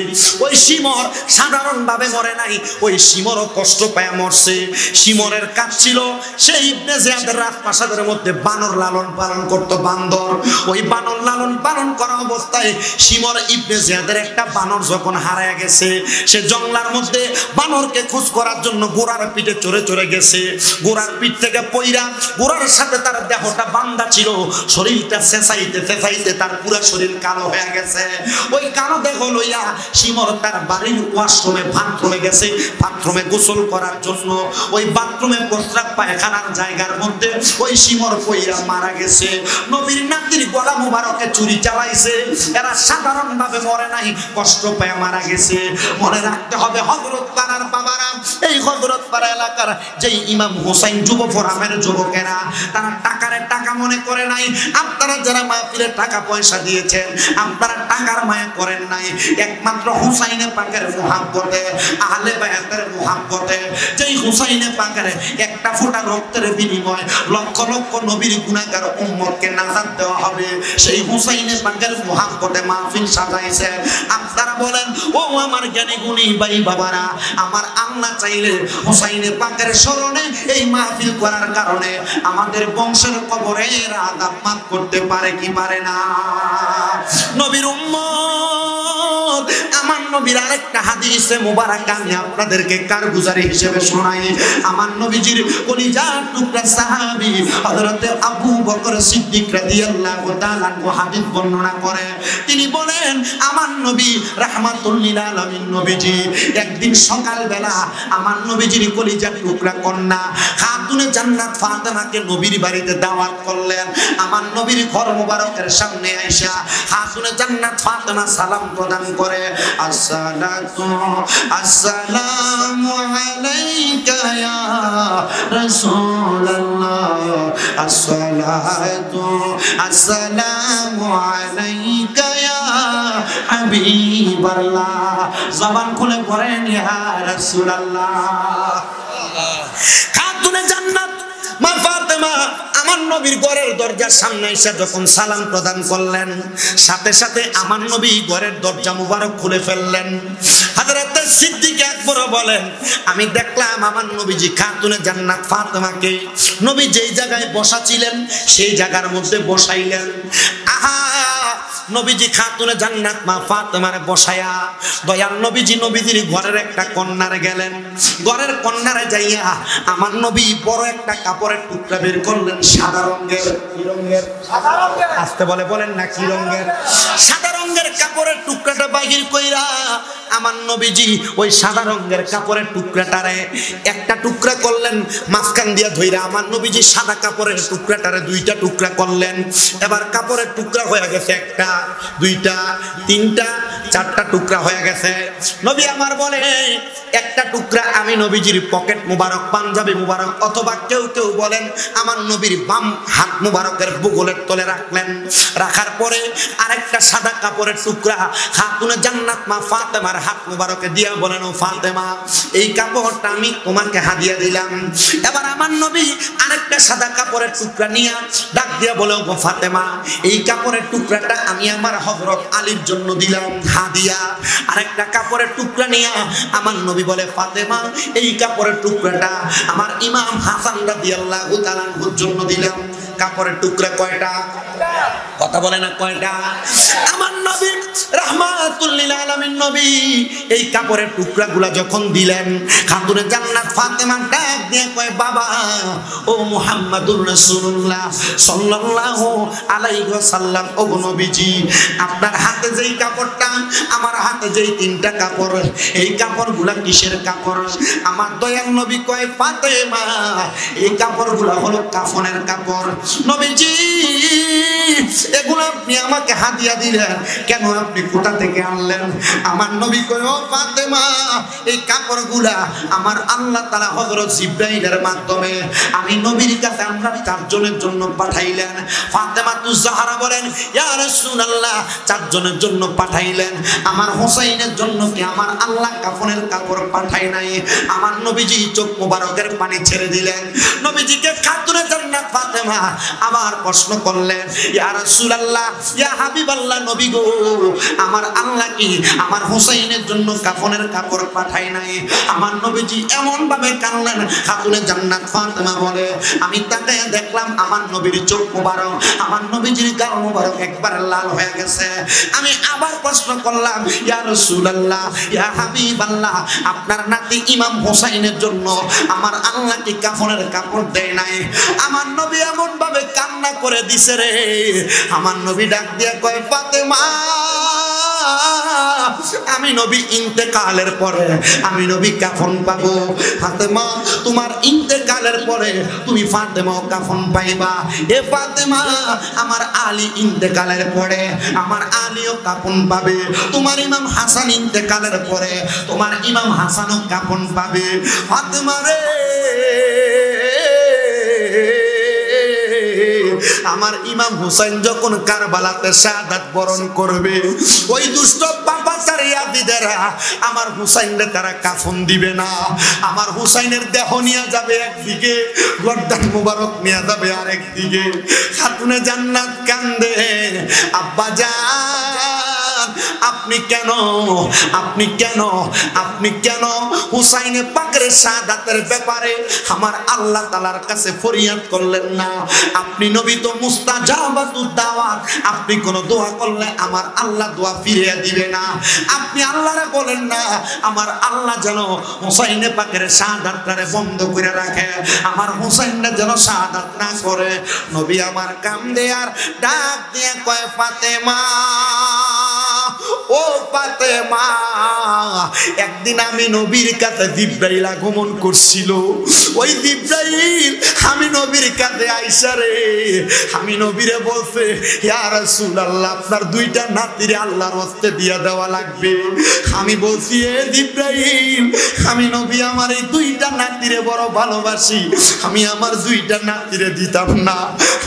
Speaker 2: ওই শিমর সাধারণ ভাবে মরে নাই, ওই শিমরও কষ্ট পায় মরছে। শিমরের কাজ ছিল সেই ইবনে জিয়াদের রাজপ্রাসাদের মধ্যে বানর লালন পালন করত, বান্দর। ওই বানর লালন পালন করা অবস্থায় শিমর ইবনে জিয়াদের একটা বানর যখন হারায় গেছে, সে জঙ্গলার মধ্যে বানরকে খোঁজ করার জন্য ঘোড়ার পিঠে চড়ে চড়ে গেছে। ঘোড়ার পিঠ থেকে পইরা ঘোড়ার সাথে তার দেহটা বান্ধা ছিল, শরীরটা চেঁচাইতে চেঁচাইতে তার পুরো শরীর কালো হয়ে গেছে। ওই কালো দেহ লইয়া শিমর তার বাড়ির ওয়াশরুমে বাথরুমে গেছে, বাথরুমে গোসল করার জন্য। ওই বাথরুমে প্রস্রাব পায়খানার জায়গার মধ্যে ওই শিমর পইরা মারা গেছে। নবীর নাতির গলা মুবারকে চুরি চালাইছে, এরা সাধারণ ভাবে মরে নাই, কষ্ট পেয়ে মারা গেছে। মনে রাখতে হবে হযরত পাড়ার বাবারা, এই হযরত পাড়া এলাকার যেই ইমাম হুসাইন যুব ফোরামের যুবকেরা তারা টাকারে টাকা মনে করে নাই। আপনারা যারা মাহফিলে টাকা পয়সা দিয়েছেন আপনারা টাকার মায়া করেন নাই, একমাত্র হুসাইনে পাকের মুহাব্বতে, আহলে বায়াতের মুহাব্বতে। যেই হুসাইনে পাকের একটা ফোঁটা রক্তের বিনিময় লক্ষ লক্ষ নবীর গুনাহগার উম্মতকে নাজাত দেওয়া হবে, সেই হুসাইনে পাকের মুহাব্বতে মাহফিল সাজাইছে। আপনারা বলেন ও আমার জ্ঞানী গুণী ভাই বাবারা, আমার আল্লাহ চাইলে হুসাইনে পাকের স্মরণে এই মাহফিল করার কারণে আমাদের বংশের কবরের আযাব মাফ করতে পারে কি পারে না? নবীর উম্মত, আমার নবীর আরেকটা হাদিসে মুবারক আমি আপনাদেরকে কারগুজারি হিসেবে শোনাই। আমার নবীজির কলিজার টুকরা সাহাবী হযরত আবু বকর সিদ্দিক রাদিয়াল্লাহু তাআলা আনহু হাদিস বর্ণনা করে। তিনি বলেন আমার নবী রাহমাতুল লিল আলামিন নবীজি একদিন সকালবেলা আমার নবীজির কলিজার টুকরা কন্যা খাতুনে জান্নাত ফাতেমাকে নবীর বাড়িতে দাওয়াত করলেন। আমার নবীর ঘর মোবারকের সামনে আয়েশা খাতুনে জান্নাত ফাতেমা সালাম প্রদান করে, আসসালাতু আসসালামু আলাইকা ইয়া রাসূলুল্লাহ, আসসালাতু আসসালামু আলাইকা ইয়া হাবিবাল্লাহ। জবান খুলে পড়েন ইয়া রাসূলুল্লাহ। খাতুনে জান্নাত মা ফাতেমা আমার নবীর ঘরের দরজার সামনে এসে যখন সালাম প্রদান করলেন, সাথে সাথে আমার নবী ঘরের দরজা মুবারক খুলে ফেললেন। হযরত সিদ্দিক আকবর বলেন আমি দেখলাম আমার নবীজি খাতুনে জান্নাত ফাতেমাকে নবী যেই জায়গায় বসা ছিলেন সেই জায়গার মধ্যে বসাইলেন। আহা, নবীজি খাতুনে জান্নাত মা ফাতেমারে বসায়া দয়াল নবীজি নবীজির ঘরের একটা কন্যারে গেলেন। ঘরের কন্যারে যাইয়া আমার নবী বড় একটা কাপড়ের টুকরা বের করলেন সাদা রঙের। কি রঙের? সাদা রঙের। আসতে বলেন না কি রঙের? সাদা রঙের কাপড়ের টুকরাটা বাহির কইরা আমার নবীজি ওই সাদা রঙের কাপড়ের টুকরাটারে একটা টুকরা করলেন মাঝখান দিয়া ধইরা। আমার নবীজি সাদা কাপড়ের টুকরাটারে দুইটা টুকরা করলেন। এবার কাপড়ের টুকরা হয়ে গেছে একটা, দুইটা, তিনটা, চারটা টুকরা হয়ে গেছে। নবী আমার বলে একটা টুকরা আমি নবীজির পকেট মুবারক, পাঞ্জাবি মুবারক, অথবা কেউ কেউ বলেন আমার নবীর বাম হাত মুবারকের বুগলের তলে রাখলেন। রাখার পরে আরেকটা সাদা কাপড়ের টুকরা খাতুনে জান্নাত মা ফাতেমার হাত মুবারকে দিয়া বলেন ও ফাতেমা এই কাপড়টা আমি তোমাকে হাদিয়া দিলাম। এবার আমার নবী আরেকটা সাদা কাপড়ের টুকরা নিয়ে ডাক দিয়া বলে ও ফাতেমা এই কাপড়ের টুকরাটা আমি আমার হযরত আলীর জন্য দিলাম হাদিয়া। আরেকটা কাপড়ের টুকরা নিয়ে আমার নবী বলে ফাতেমা এই কাপড়ের টুকরাটা আমার ইমাম হাসান রাদিয়াল্লাহু তাআলা আনহুর জন্য দিলাম। কাপড়ের টুকরা কয়টা? কথা বলে না কয়টা? আমার নবী রাহমাতুল লিল আলামিন নবী এই কাপড়ের টুকরাগুলা যখন দিলেন খাতুনে জান্নাত ফাতেমা ডাক দিয়ে কয় বাবা ও মুহাম্মাদুর রাসূলুল্লাহ সাল্লাল্লাহু আলাইহি ওয়াসাল্লাম, ও নবীজি আপনার হাতে যেই কাপড়টা আমার হাতে যেই তিনটা কাপড়, এই কাপড়গুলা কিসের কাপড়? আমার দয়াল নবী কয় ফাতেমা এই কাপড়গুলা হলো কাফনের কাপড়। নবীজি এগুলো আপনি আমাকে হাদিয়া দিলেন কেন, আপনি কোথা থেকে আনলেন? আমার নবী কয় ও ফাতেমা এই কাপড়গুলা আমার আল্লাহ তাআলা হযরত জিবরাইলের মাধ্যমে আমি নবীর কাছে আমরা চারজনের জন্য পাঠাইলেন। ফাতেমা তু জাহরা বলেন ইয়া রাসূলুল্লাহ চারজনের জন্য পাঠাইলেন, আমার হোসেইনের জন্য কি আমার আল্লাহ কাফনের কাপড় পাঠায় নাই? আমার নবীজি চোখ মোবারকের পানি ছেড়ে দিলেন। নবীজিকে খাতুনে জান্নাত ফাতেমা আবার প্রশ্ন করলেন ইয়া রাসূলুল্লাহ ইয়া হাবিবাল্লাহ নবী গো আমার আল্লাহ কি আমার হোসেইনের জন্য কাফনের কাপড় পাঠায় নাই? আমার নবীজি এমন ভাবে কাঁদলেন। খাতুনে জান্নাত ফাতেমা বলে আমি তাকায়া দেখলাম আমার নবীর চোখ মোবারক, আমার নবীজির গাল মোবারক একবার লাল হয়ে গেছে। আমি আবার প্রশ্ন করলাম ইয়া রাসূলুল্লাহ ইয়া হাবিবাল্লাহ আপনার নাতি ইমাম হোসেইনের জন্য আমার আল্লাহ কি কাফনের কাপড় দেয় নাই? আমার নবী এমন ভাবে কান্না করে দিছে রে, আমার নবী ডাক দিয়া কয় ফাতেমা আমি নবী ইন্তেকালের পরে আমি নবী কাফন পাবো। ফাতেমা তোমার ইন্তেকালের পরে তুমি ফাতেমা কাফন পাইবা। এ ফাতেমা আমার আলী ইন্তেকালের পরে আমার আলীও কাফন পাবে। তোমার ইমাম হাসান ইন্তেকালের পরে তোমার ইমাম হাসানও কাফন পাবে। ফাতেমা রে আমার ইমাম হুসাইন যখন কারবালাতে শাহাদাত বরণ করবে ওই দুষ্ট পাপাচার ইয়াজিদেরা আমার হুসাইনরে তারা কাফন দিবে না। আমার হুসাইনের দেহ নিয়ে যাবে একদিকে, গর্দান মুবারক নিয়ে যাবে আরেকদিকে। খাতুনে জান্নাত কান্দে, আব্বা জান আপনি কেন আপনি কেন আপনি কেন হুসাইনে পাকের শাহাদাতের ব্যাপারে আমার আল্লাহ তাআলার কাছে ফরিয়াদ করলেন না? আপনি নবী তো মুস্তাজাবাতুদ দাওয়াত, আপনি কোন দোয়া করলে আমার আল্লাহ দোয়া ফিরিয়ে দিবে না। আপনি আল্লাহরে বলেন না আমার আল্লাহ যেন হুসাইনে পাকের শাহাদাতটারে বন্ধ করে রাখে, আমার হুসাইনটা যেন শাহাদাত না করে। নবী আমার কান্দে আর ডাক দিয়ে কয় ফাতেমা ও ফাতেমা, একদিন আমি নবীর কাছে জিবরাইল আগমন করছিল। ওই জিবরাইল আমি নবীর কাছে আইসা রে আমি নবীরে বলছে ইয়া রাসূলুল্লাহ আপনার দুইটা নাতিরে আল্লাহর হস্তে দিয়া দেওয়া লাগবে। আমি বলছি এ জিবরাইল আমি নবী আমার এই দুইটা নাতিরে বড় ভালোবাসি, আমি আমার দুইটা নাতিরে দিতাম না।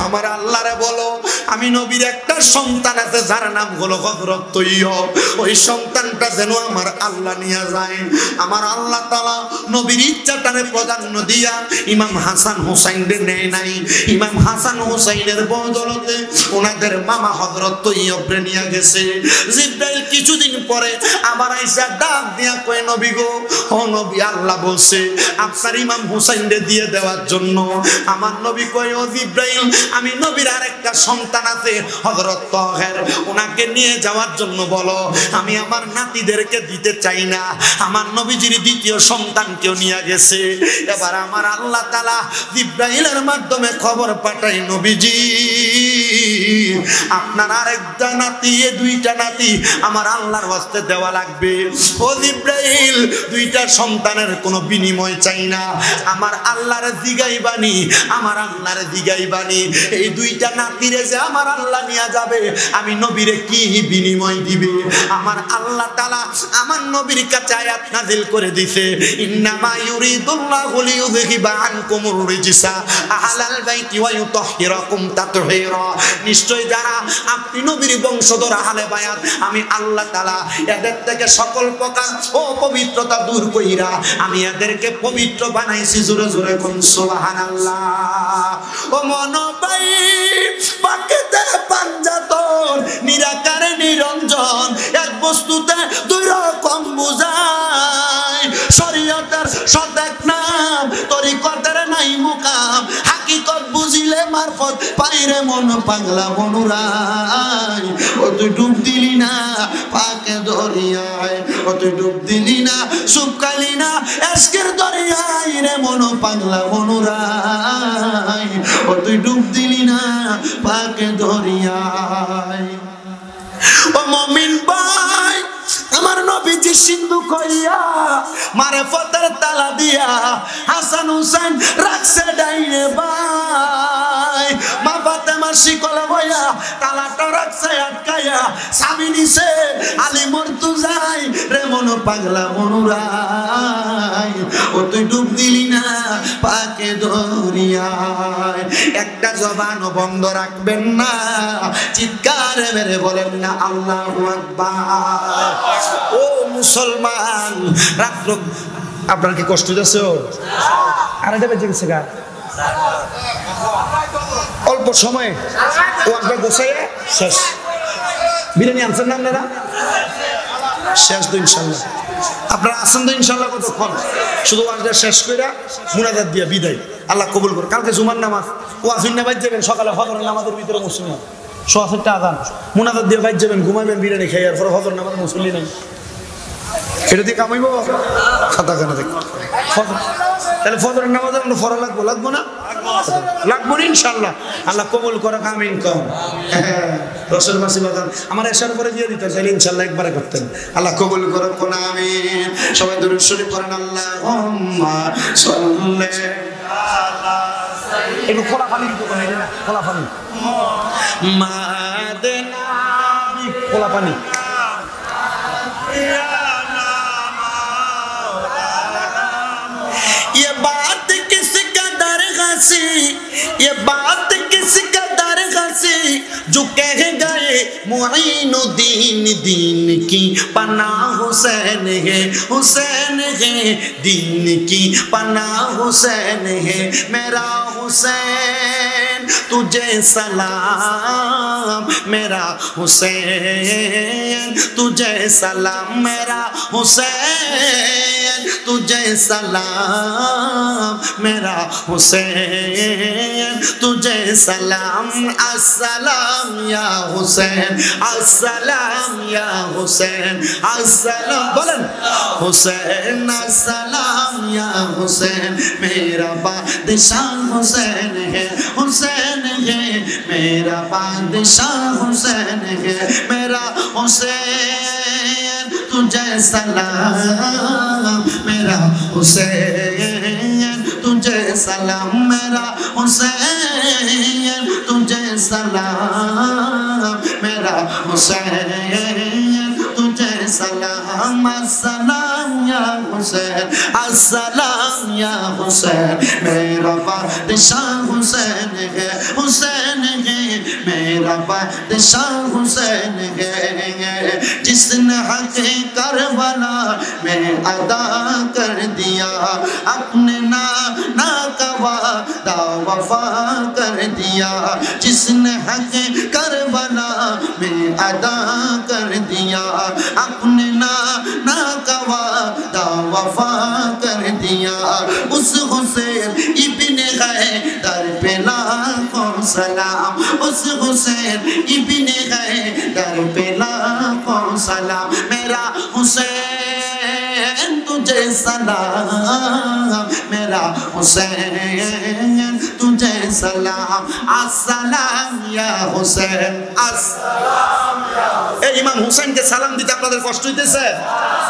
Speaker 2: আমার আল্লাহরে বলো আমি নবীর একটা সন্তান আছে যার নাম হলো হযরত তৈয়ব, ওই সন্তানটা যেন আমার আল্লাহ নিয়ে যায়। আমার আল্লাহ তাআলা নবীর ইচ্ছাটারে প্রাধান্য দিয়া ইমাম হাসান হুসাইনরে নেয় নাই। ইমাম হাসান হুসাইনের বদৌলতে ওনাদের মামা হযরত তৈয়বরে নিয়ে গেছে। জিবরাইল কিছুদিন পরে আবার আইসা ডাক দিয়া কয় নবী গো, ও নবী আল্লাহ বলছে আপনার ইমাম হুসাইনরে দিয়ে দেওয়ার জন্য। আমার নবী কয় ও জিবরাইল আমি নবীর আরেকটা সন্তান আছে হযরত তাহের, ওনাকে নিয়ে যাওয়ার জন্য বলো, আমি আমার নাতিদেরকে দিতে চাই না। আমার নবীজির দ্বিতীয় সন্তানকেও নিয়ে গেছে। এবার আমার আল্লাহ তাআলা জিবরাইলের মাধ্যমে খবর পাঠায় নবীজি আপনার আরেকটা নাতি দুইটা নাতি আমার আল্লাহর হস্তে দেওয়া লাগবে। ও জিবরাইল দুইটা সন্তানের কোনো বিনিময় চাই না, আমার আল্লাহর জিগাইবানি আমার আল্লাহর জিগাইবানি এই দুইটা নাতিরে যে আমার আল্লাহ নিয়ে যাবে আমি নবীরে কি বিনিময় দিবে? আমার আল্লাহ তাআলা আমার নবীর কাছে আয়াত নাযিল করে দিয়েছে ইন্নামা ইউরিদুল্লাহু লিইউযহিবা আনকুমুর রিজসা আহলাল বাইতি ওয়া ইউতাহহিরাকুম তাতহীরা। নিশ্চয় যারা আপনি নবীর বংশধর আহলে বায়াত আমি আল্লাহ তাআলা এদের থেকে সকল প্রকার অপবিত্রতা দূর কইরা আমি এদেরকে পবিত্র বানাইছি। জোরে জোরে কোন সুবহানাল্লাহ। ও মনোবাই পাকেতে পাঞ্জাতন নিরাকারে নিরঞ্জন এক বস্তুতে দুই রকম বুঝায়। শরীয়তের সদেক নাম তরিকতের নাই মুকাম, হাকিকত বুঝিলে মারফত পাইরে মন পাগলা মনুরাই। ও তুই ডুব দিলি না পাকে দরিয়ায়, ও তুই ডুব দিলি না সুকালি না এসকের দরিয়ায় রে মন পাগলা মনুরাই। ও তুই ডুব দিলি না পাকে দরিয়ায়। ও মুমিন ভাই আমার নবীজি সিন্ধু কইয়া মারেফতের তালা দিয়া হাসান হুসাইন রাখছে ডাইনে ভাই। মা ফাতেমার শিকল হইয়া তালাটা রাখছে আটকাইয়া, স্বামী নিছে আলী মুর্তজাই রে মন পাগলা মনুরাই। ও তুই ডুব দিলি না পাকে দরিয়ায়। একটা জবানও বন্ধ রাখবেন না, চিৎকার মেরে বলেন না আল্লাহু আকবার। ও মুসলমান রাত্র আপনার কি কষ্ট যাচ্ছে? আর এটা বেঁচে গেছে গা অল্প সময়ে ও আপনার গোসাইয়ে শেষ। বিরিয়ানি আনছেন না আপনারা? শেষ তো ইনশাল্লাহ। আপনারা আসেন তো ইনশাল্লাহ কতক্ষণ? শুধু ওয়াজটা শেষ করে মুনাজাত দিয়ে বিদায়, আল্লাহ কবুল করে। কালকে জুমার নামাজ ওয়াজুন নামাজ যাবেন, সকালে ফজরের নামাজের ভিতরে মুসলিম সোয়াশটা আদান মুনাজাত দিয়ে বাইর যাবেন, ঘুমাবেন বিরিয়ানি খেয়ে, এরপরে ফজর নামাজ মুসল্লি নাই। এটা দিয়ে কামাইব খাতা খানা থেকে তাহলে ফজরের নামাজ আমরা ফরা লাগবো না? লাগবো ইনশাআল্লাহ। আল্লাহ কবুল করো, আমিন কম। রসুল মাসি বাজান আমার এশার পরে দিয়ে দিতেন, তাহলে ইনশাআল্লাহ একবারে করতেন। আল্লাহ কবুল করো, কোন আমিন। সবাই দুরূদ শরীফ পড়েন, আল্লাহুম্মা সাল্লি আলা সাইয়্যিদিনা। একটু খোলা পানি দিতে পারেন, খোলা পানি মাদেনা, খোলা পানি। ये बात किस कदर हंसी, ये बात किस कदर हंसी, जो कह गए मुईनुद्दीन दीन की पनाह हुसैन है, हुसैन है दीन की पनाह हुसैन है। मेरा हुसैन तुझे सलाम, मेरा हुसैन तुझे सलाम, मेरा हुसैन तुझे सलाम, मेरा हुसैन तुझे सलाम। अस्सलाम या हुसैन, अस्सलाम या हुसैन, अस्सलाम बोलन हुसैन, अस्सलाम या हुसैन। मेरा बादशाह हुसैन है, हुसैन है मेरा बादशाह हुसैन है। मेरा हुसैन तुझे सलाम, मेरा हुसैन तुझे सलाम, मेरा हुसैन तुझे सलाम, मेरा हुसैन तुझे सलाम। अस्सलाम या हुसैन, अस्सलाम या हुसैन। मेरा बादशाह हुसैन है, हुसैन है मेरा बादशाह हुसैन है। जिसने हक़ करबला में अदा कर दिया, अपने नाना का वादा वफा कर दिया। जिसने हक़ करबला में अदा कर दिया, अपने नाना का वादा वफा कर दिया। उस हुसैन इब्ने हैदर पे लाखों सलाम, उस हुसैन इब्ने हैदर पे लाखों सलाम। मेरा हुसैन तुझे सलाम, मेरा हुसैन तुझे सलाम। अस्सलाम या हुसैन, अस्सलाम या हुसैन। এই ইমাম হুসাইনকে সালাম দিতে আপনাদের কষ্ট হইতেছে?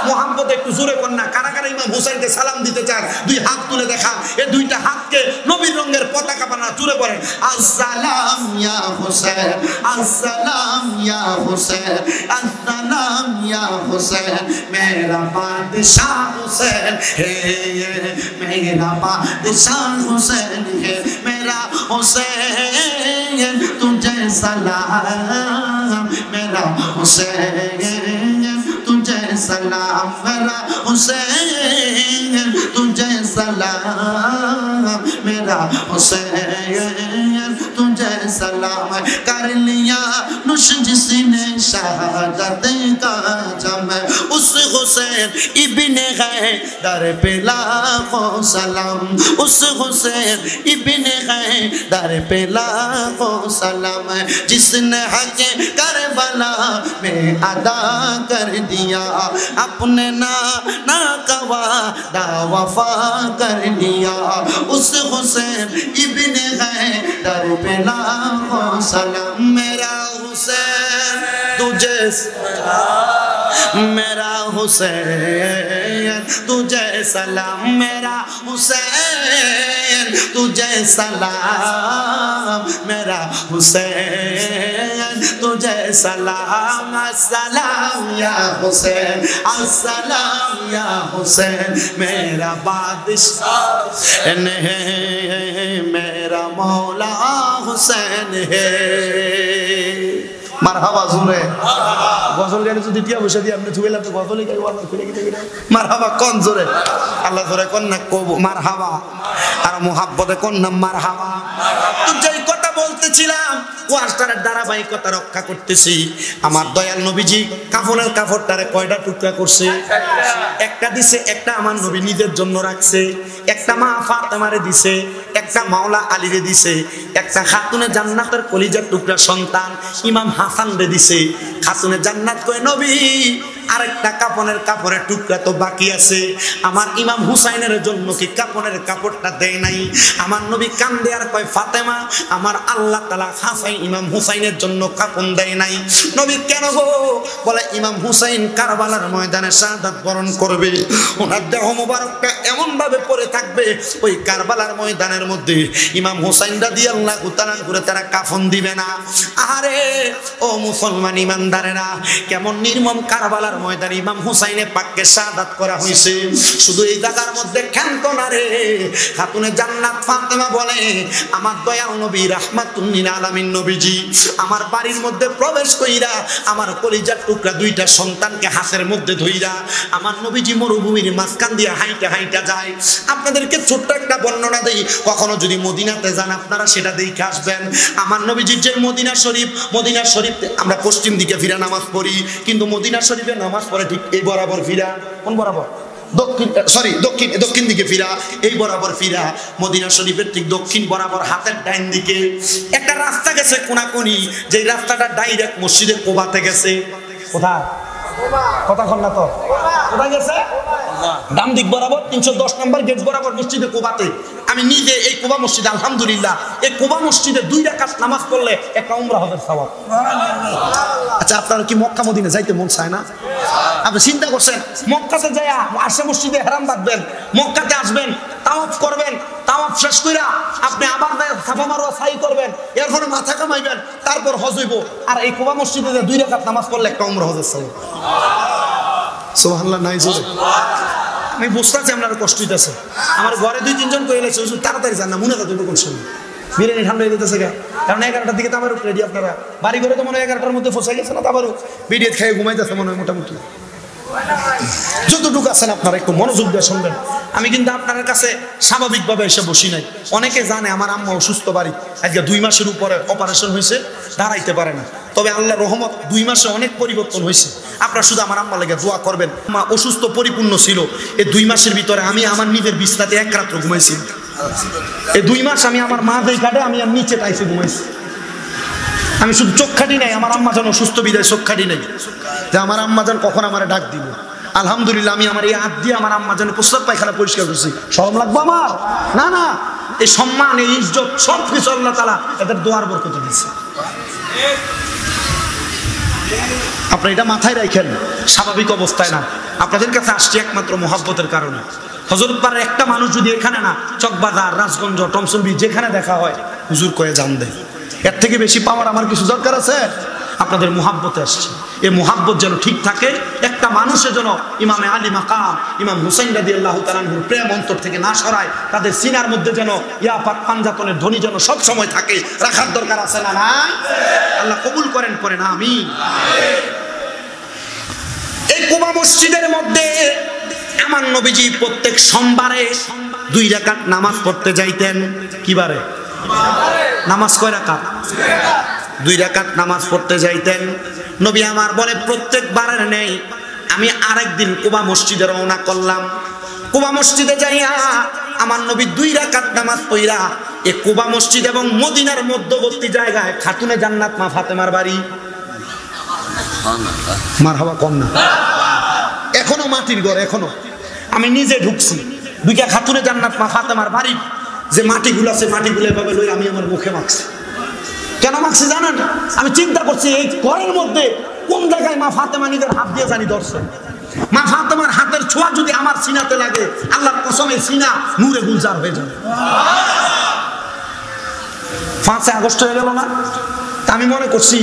Speaker 2: মোহাম্মদ একটু জোরে কর না। কারা কারা ইমাম হুসাইনকে সালাম দিতে চান? দুই হাত তুলে দেখা। এই দুইটা হাতকে নবীর রঙের পতাকা বানানো, জোরে পড়েন আসসালাম ইয়া হুসैन, আসসালাম ইয়া হুসैन, আসসালাম ইয়া হুসैन। मेरा बादशाह हुसैन है, मेरा बादशाह हुसैन है। मेरा हुसैन तुझे सलाम, मेरा हुसैन तुझे सलाम, मेरा हुसैन तुझे सलाम, मेरा हुसैन तुझे सलाम। कर लिया नुश जिसने शहादत का जम, उस हुसैन इब्ने हैदर पे लाखों सलाम, उस हुसैन इब्ने हैदर पे लाखों सलाम। जिसने हक़ करबला में अदा कर दिया, अपने नाना का वादा वफा कर दिया। उस हुसैन इब्ने हैदर पे लाखों सलाम। मेरा हुसैन तुझे सलाम, मेरा हुसैन तुझे सलाम, मेरा हुसैन तुझे सलाम, मेरा हुसैन तुझे सलाम। अस्सलाम या हुसैन, अस्सलाम या हुसैन। मेरा बादशाह हुसैन है, मेरा मौला हुसैन है। মারহাবা জোরে গজল গানে যদি টিয়া বসে দিয়ে আপনি থুইলাম তো গজলই গাইবো আল্লাহ খুলে গিয়ে মারহাবা কোন জোরে আল্লাহ জোরে কোন না কব মারহাবা আর মোহাব্বতে কোন না মারহাবা। তো যেই কথা বলতেছিলাম ওয়াজটার ধারাবাহিকতা রক্ষা করতেছি। আমার দয়াল নবীজি কাফনের কাপড়টারে কয়টা টুকরা করছে? একটা দিছে, একটা আমার নবী নিজের জন্য রাখছে, একটা মা ফাতেমারে দিছে, একটা মাওলা আলীরে দিছে, একটা খাতুনে জান্নাতের কলিজার টুকরা সন্তান ইমাম হাসান রে দিছে। খাতুনে জান্নাত কয় নবী আরেকটা কাপড়ের টুকরা তো বাকি আছে। আমার ইমাম হুসাইনের জন্য কি কাপড়ের কাপড়টা দেয় নাই? আমার নবী কান্দে আর কয় ফাতেমা, আমার আল্লাহ তাআলা হাসান ইমাম হুসাইনের জন্য কাপড় দেয় নাই। নবী কেন গো? বলে ইমাম হুসাইন কারবালার ময়দানে শাহাদাত বরণ করবে, ওনার দেহ মোবারকটা এমন ভাবে পড়ে থাকবে ওই কারবালার ময়দানের মধ্যে ইমাম হুসাইন রাদিয়াল্লাহু তাআলা করে তারা কাফন দিবে না। আরে ও মুসলমান ইমানদারেরা, কেমন নির্মম কারবালার ময়দানে ইমাম হুসাইনে পাককে শাহাদাত করা হয়েছে। শুধু এই জায়গার মধ্যে ক্ষান্ত না রে, খাতুনে জান্নাত ফাতেমা বলে আমার দয়াল নবী রাহমাতুল লিল আলামিন নবীজি আমার বাড়ির মধ্যে প্রবেশ কইরা আমার কলিজার টুকরা দুইটা সন্তানকে হাতের মধ্যে ধইরা আমার নবীজি মরুভূমির মাঝখান দিয়ে হাইটা যায়। আপনাদেরকে ছোট্ট একটা বর্ণনা দেই, কখনো যদি মদিনাতে যান আপনারা সেটা দেখে আসবেন। আমার নবীজির যে মদিনা শরীফ আমরা পশ্চিম দিকে ফিরা নামাজ পড়ি, কিন্তু মদিনা শরীফে নামাজ পড়ে ঠিক এই বরাবর ফিরা। কোন বরাবর? দক্ষিণ দিকে ফিরা, এই বরাবর ফিরা। মদিনা শরীফের ঠিক দক্ষিণ বরাবর হাতের ডাইন দিকে একটা রাস্তা গেছে কোনাকুনি, যে রাস্তাটা ডাইরেক্ট মসজিদের কোবাতে গেছে। কোথায়? কথা কন না তো, কোথায় গেছে? ডান দিক বরাবর 310 নম্বর গেট বরাবর মসজিদে কোবাতে। আমি নিজে এই কোবা মসজিদে আলহামদুলিল্লাহ এই কোবা মসজিদে 2 রাকাত নামাজ পড়লে একটা উমরা হজের সওয়াব। আচ্ছা, আপনারা কি মক্কা মদিনা যাইতে মন চায় না? আপনি চিন্তা করছেন মক্কাতে যাইয়া আসে মসজিদে হেরাম বাঁধবেন, মক্কাতে আসবেন, তাওয়াফ করবেন, তাওয়াফ শেষ কইরা আপনি আবার সাফা মারওয়া সাই করবেন, এরপরে মাথা কামাইবেন, তারপর হজ হইব। আর এই কোবা মসজিদে 2 রাকাত নামাজ পড়লে একটা উমরা হজের সওয়াব। সুবহানাল্লাহ নাই জোরে। আমি বুঝতেছি আপনার কষ্ট হইতেছে। আমার ঘরে 2-3 জন কইলে তাড়াতাড়ি যান না, মনে কথা কোন সময় বিরিয়ানি ঠান্ডা হয়ে যেতেছে, কারণ 11টার দিকে তো আবার রেডি। আপনারা বাড়ি ঘরে তো মনে হয় 11টার মধ্যে ফসে গেছে না, আবারও বিরিয়ানি খেয়ে ঘুমাইতেছে মনে হয় মোটামুটি। যতটুকু আছেন আপনারা একটু মনোযোগ দিয়ে শুনবেন। আমি কিন্তু আপনার কাছে স্বাভাবিকভাবে এসে বসি নাই। অনেকে জানে আমার আম্মা অসুস্থ, বাড়ি আজকে 2 মাসের উপরে অপারেশন হয়েছে, দাঁড়াইতে পারে না। তবে আল্লাহ রহমত 2 মাসে অনেক পরিবর্তন হয়েছে। আপনারা শুধু আমার আম্মা লেগে দোয়া করবেন। মা অসুস্থ পরিপূর্ণ ছিল, এই 2 মাসের ভিতরে আমি আমার নিজের বিছনাতে 1 রাত ঘুমাইছি। এই 2 মাস আমি আমার মা যেই কাটে আমি আর নিচে টাইসে ঘুমাইছি। আমি শুধু চোখ খাটি নাই, আমার আম্মা যেন অসুস্থ বিদায় চোখ খাটি নাই, যে আমার আম্মা যেন কখন আমার ডাক দিব। আলহামদুলিল্লাহ আমি আমার এই হাত দিয়ে আমার আম্মা যেন প্রস্রাব পায়খানা পরিষ্কার করছি। শরম লাগবো আমার? না না, এই সম্মান, এই ইজ্জত সব কিছু আল্লাহ তাআলা এদের দোয়ার বরকতে দিয়েছে। আপনি এটা মাথায় রাখেন, স্বাভাবিক অবস্থায় না। আপনাদের কাছে আসছি একমাত্র মোহাব্বতের কারণে। হযরত পাড়ার একটা মানুষ যদি এখানে না, চকবাজার, রাজগঞ্জ, টমসনবি যেখানে দেখা হয় হুজুর কয়ে জান দেয়। এর থেকে বেশি পাওয়ার আমার কিছু দরকার আছে? আপনাদের মোহাব্বতে আসছে। এই মোহাব্বত যেন ঠিক থাকে, একটা মানুষের যেন ইমামে আলী মাকাম ইমাম হুসাইন রাদিয়াল্লাহু তাআলা আনহুর প্রেম অন্তর থেকে না সরায়, তাদের সিনার মধ্যে যেন ইয়া পাক পাঞ্জাতনের ধ্বনি যেন সব সময় থাকে, রাখার দরকার আছে না? নাই? আল্লাহ কবুল করেন, পড়েন আমিন। এই কুবা মসজিদের মধ্যে আমার নবীজি প্রত্যেক সোমবারে 2 রাকাত নামাজ পড়তে যাইতেন। কি বারে? নামাজ কয় রাকাত? 2 রাকাত নামাজ পড়তে যাইতেন। নবী আমার বলে প্রত্যেকবারের নেই, আমি আরেকদিন কুবা মসজিদে রওনা করলাম। কুবা মসজিদে যাইয়া আমার নবী 2 রাকাত নামাজ পড়া এই কুবা মসজিদ এবং মদিনার মধ্যবর্তী জায়গায় খাতুনে জান্নাত মা ফাতেমার বাড়ি। মারহাবা কম না, এখনো মাটির ঘর, এখনো আমি নিজে ঢুকছি, ঢুকে খাতুনে জান্নাত মা ফাতেমার বাড়ি যে মাটিগুলো আছে মাটিগুলো এভাবে লই আমি আমার মুখে মাখছি। কেন মাখছি জানেন? আমি চিন্তা করছি এই ঘরের মধ্যে কোন জায়গায় মা ফাতেমা নিজের হাত দিয়ে জানি ধরছে। মা ফাতেমার হাতের ছোঁয়া যদি আমার সিনাতে লাগে, আল্লাহর কসম এই সিনা নূরে গুলজার হয়ে যাবে। 5 আগস্ট হয়ে গেল না, আমি মনে করছি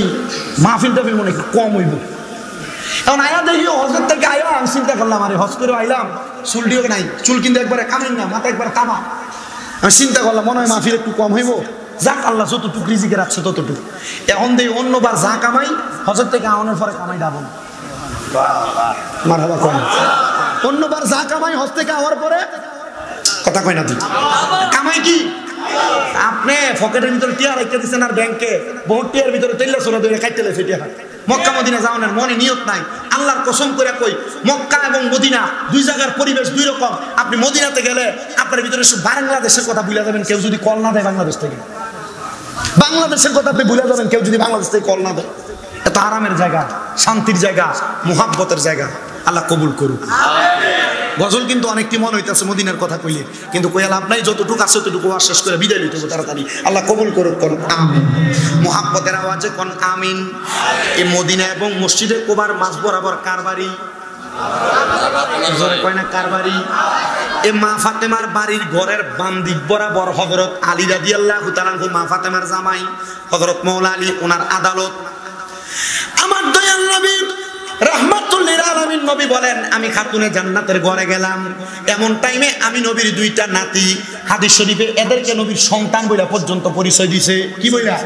Speaker 2: মাহফিল টাফিল মনে কম হইব। এখন আয়া দেখি হজের থেকে আয়া আমি চিন্তা করলাম, আরে হজ করে আইলাম, চুলটিও নাই, চুল কিন্তু একবারে কামেন না, মাথা একবার কামা। আমি চিন্তা করলাম মনে হয় মাহফিল একটু কম হইব, যাক আল্লাহ যতটুকু রিজিকে রাখছে ততটুকু। এখন দেখি অন্যবার যা কামাই হজের থেকে আওয়ানোর পরে কামাই ডাবল। মারহাবা কম, অন্যবার যা কামাই হজ থেকে আওয়ার পরে কথা কয় না তুই কামাই কি? আপনি পকেটের ভিতরে টিয়া রেখে দিচ্ছেন আর ব্যাংকে বহুত টিয়ার ভিতরে তেল্লা সোনা ধরে খাইতে লেছে টিয়া। মক্কা মদিনা যাওয়ানোর মনে নিয়ত নাই। আল্লাহর কসম করে কই, মক্কা এবং মদিনা 2 জায়গার পরিবেশ 2 রকম। আপনি মদিনাতে গেলে আপনার ভিতরে বাংলাদেশের কথা ভুলে যাবেন কেউ যদি কল না দেয় বাংলাদেশ থেকে। বাংলাদেশের কথা আপনি ভুলে যাবেন কেউ যদি বাংলাদেশ থেকে কল না দেয়। এত আরামের জায়গা, শান্তির জায়গা, মুহাব্বতের জায়গা। আল্লাহ কবুল করুক। গজল কিন্তু অনেকটি মনে হইতেছে মদিনার কথা কইলে, কিন্তু কইয়া লাভ নাই, যতটুকু আছে ততটুকু শেষ করে বিদায় লইতে হবে তাড়াতাড়ি। আল্লাহ কবুল করুক, কোন আমিন। মুহাব্বতের আওয়াজে কোন আমিন। এই মদিনা এবং মসজিদে কুবার মাঝ বরাবর কার বাড়ি? কয় না কার বাড়ি? এ মা ফাতেমার বাড়ির ঘরের বাম দিক বরাবর হযরত আলী রাদিয়াল্লাহু তাআলা আনহু, মা ফাতেমার জামাই হযরত মাওলা আলী, ওনার আদালত। আমার দয়াল নবী রাহমাতুল লিল আলামিন নবী বলেন, আমি খাতুনে জান্নাতের ঘরে গেলাম, এমন টাইমে আমি নবীর দুইটা নাতি, হাদিস শরীফে এদেরকে নবীর সন্তান বইলা পর্যন্ত পরিচয় দিছে। কি বইলা?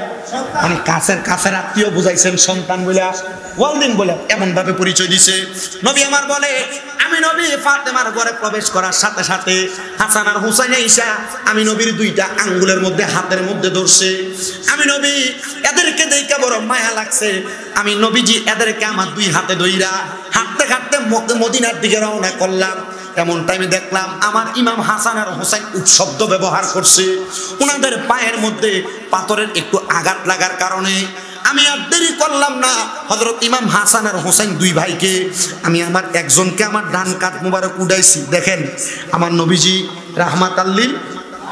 Speaker 2: মানে কাছের আত্মীয় বুঝাইছেন, সন্তান বইলা, ওয়ালদিন বলে এমন ভাবে পরিচয় দিছে। নবী আমার বলে, আমি নবী ফাতেমার ঘরে প্রবেশ করার সাথে সাথে হাসান আর হুসাইন ঈসা আমি নবীর দুইটা আঙ্গুলের মধ্যে হাতের মধ্যে ধরছে। আমি নবী এদেরকে দেখে বড় মায়া লাগছে। আমি নবীজি এদেরকে আমার দুই হাতে ধইরা হাঁটতে হাঁটতে মদিনার দিকে রওনা করলাম। এমন টাইমে দেখলাম আমার ইমাম হাসান আর হুসাইন উপশব্দ ব্যবহার করছে। ওনাদের পায়ের মধ্যে পাথরের একটু আঘাত লাগার কারণে আমি আর দেরি করলাম না, হযরত ইমাম হাসান আর হুসাইন দুই ভাইকে আমি আমার একজনকে আমার ডান কাঁধ মুবারক উঠাইছি। দেখেন আমার নবীজি রাহমাতাল লিল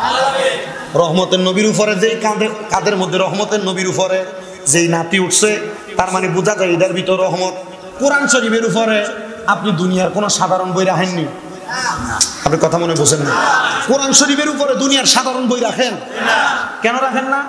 Speaker 2: আলামিন, রহমতের নবীর উপরে যেই কাঁধের মধ্যে রহমতের নবীর উপরে যেই নাতি উঠছে, তার মানে বোঝা যায় এটার ভিতর রহমত। কোরআন শরীফের উপরে আপনি দুনিয়ার কোনো সাধারণ বই রাখেননি, আপনি কথা মনে বোঝেন না। কোরআন শরীফের উপরে দুনিয়ার সাধারণ বই রাখেন? কেন রাখেন না?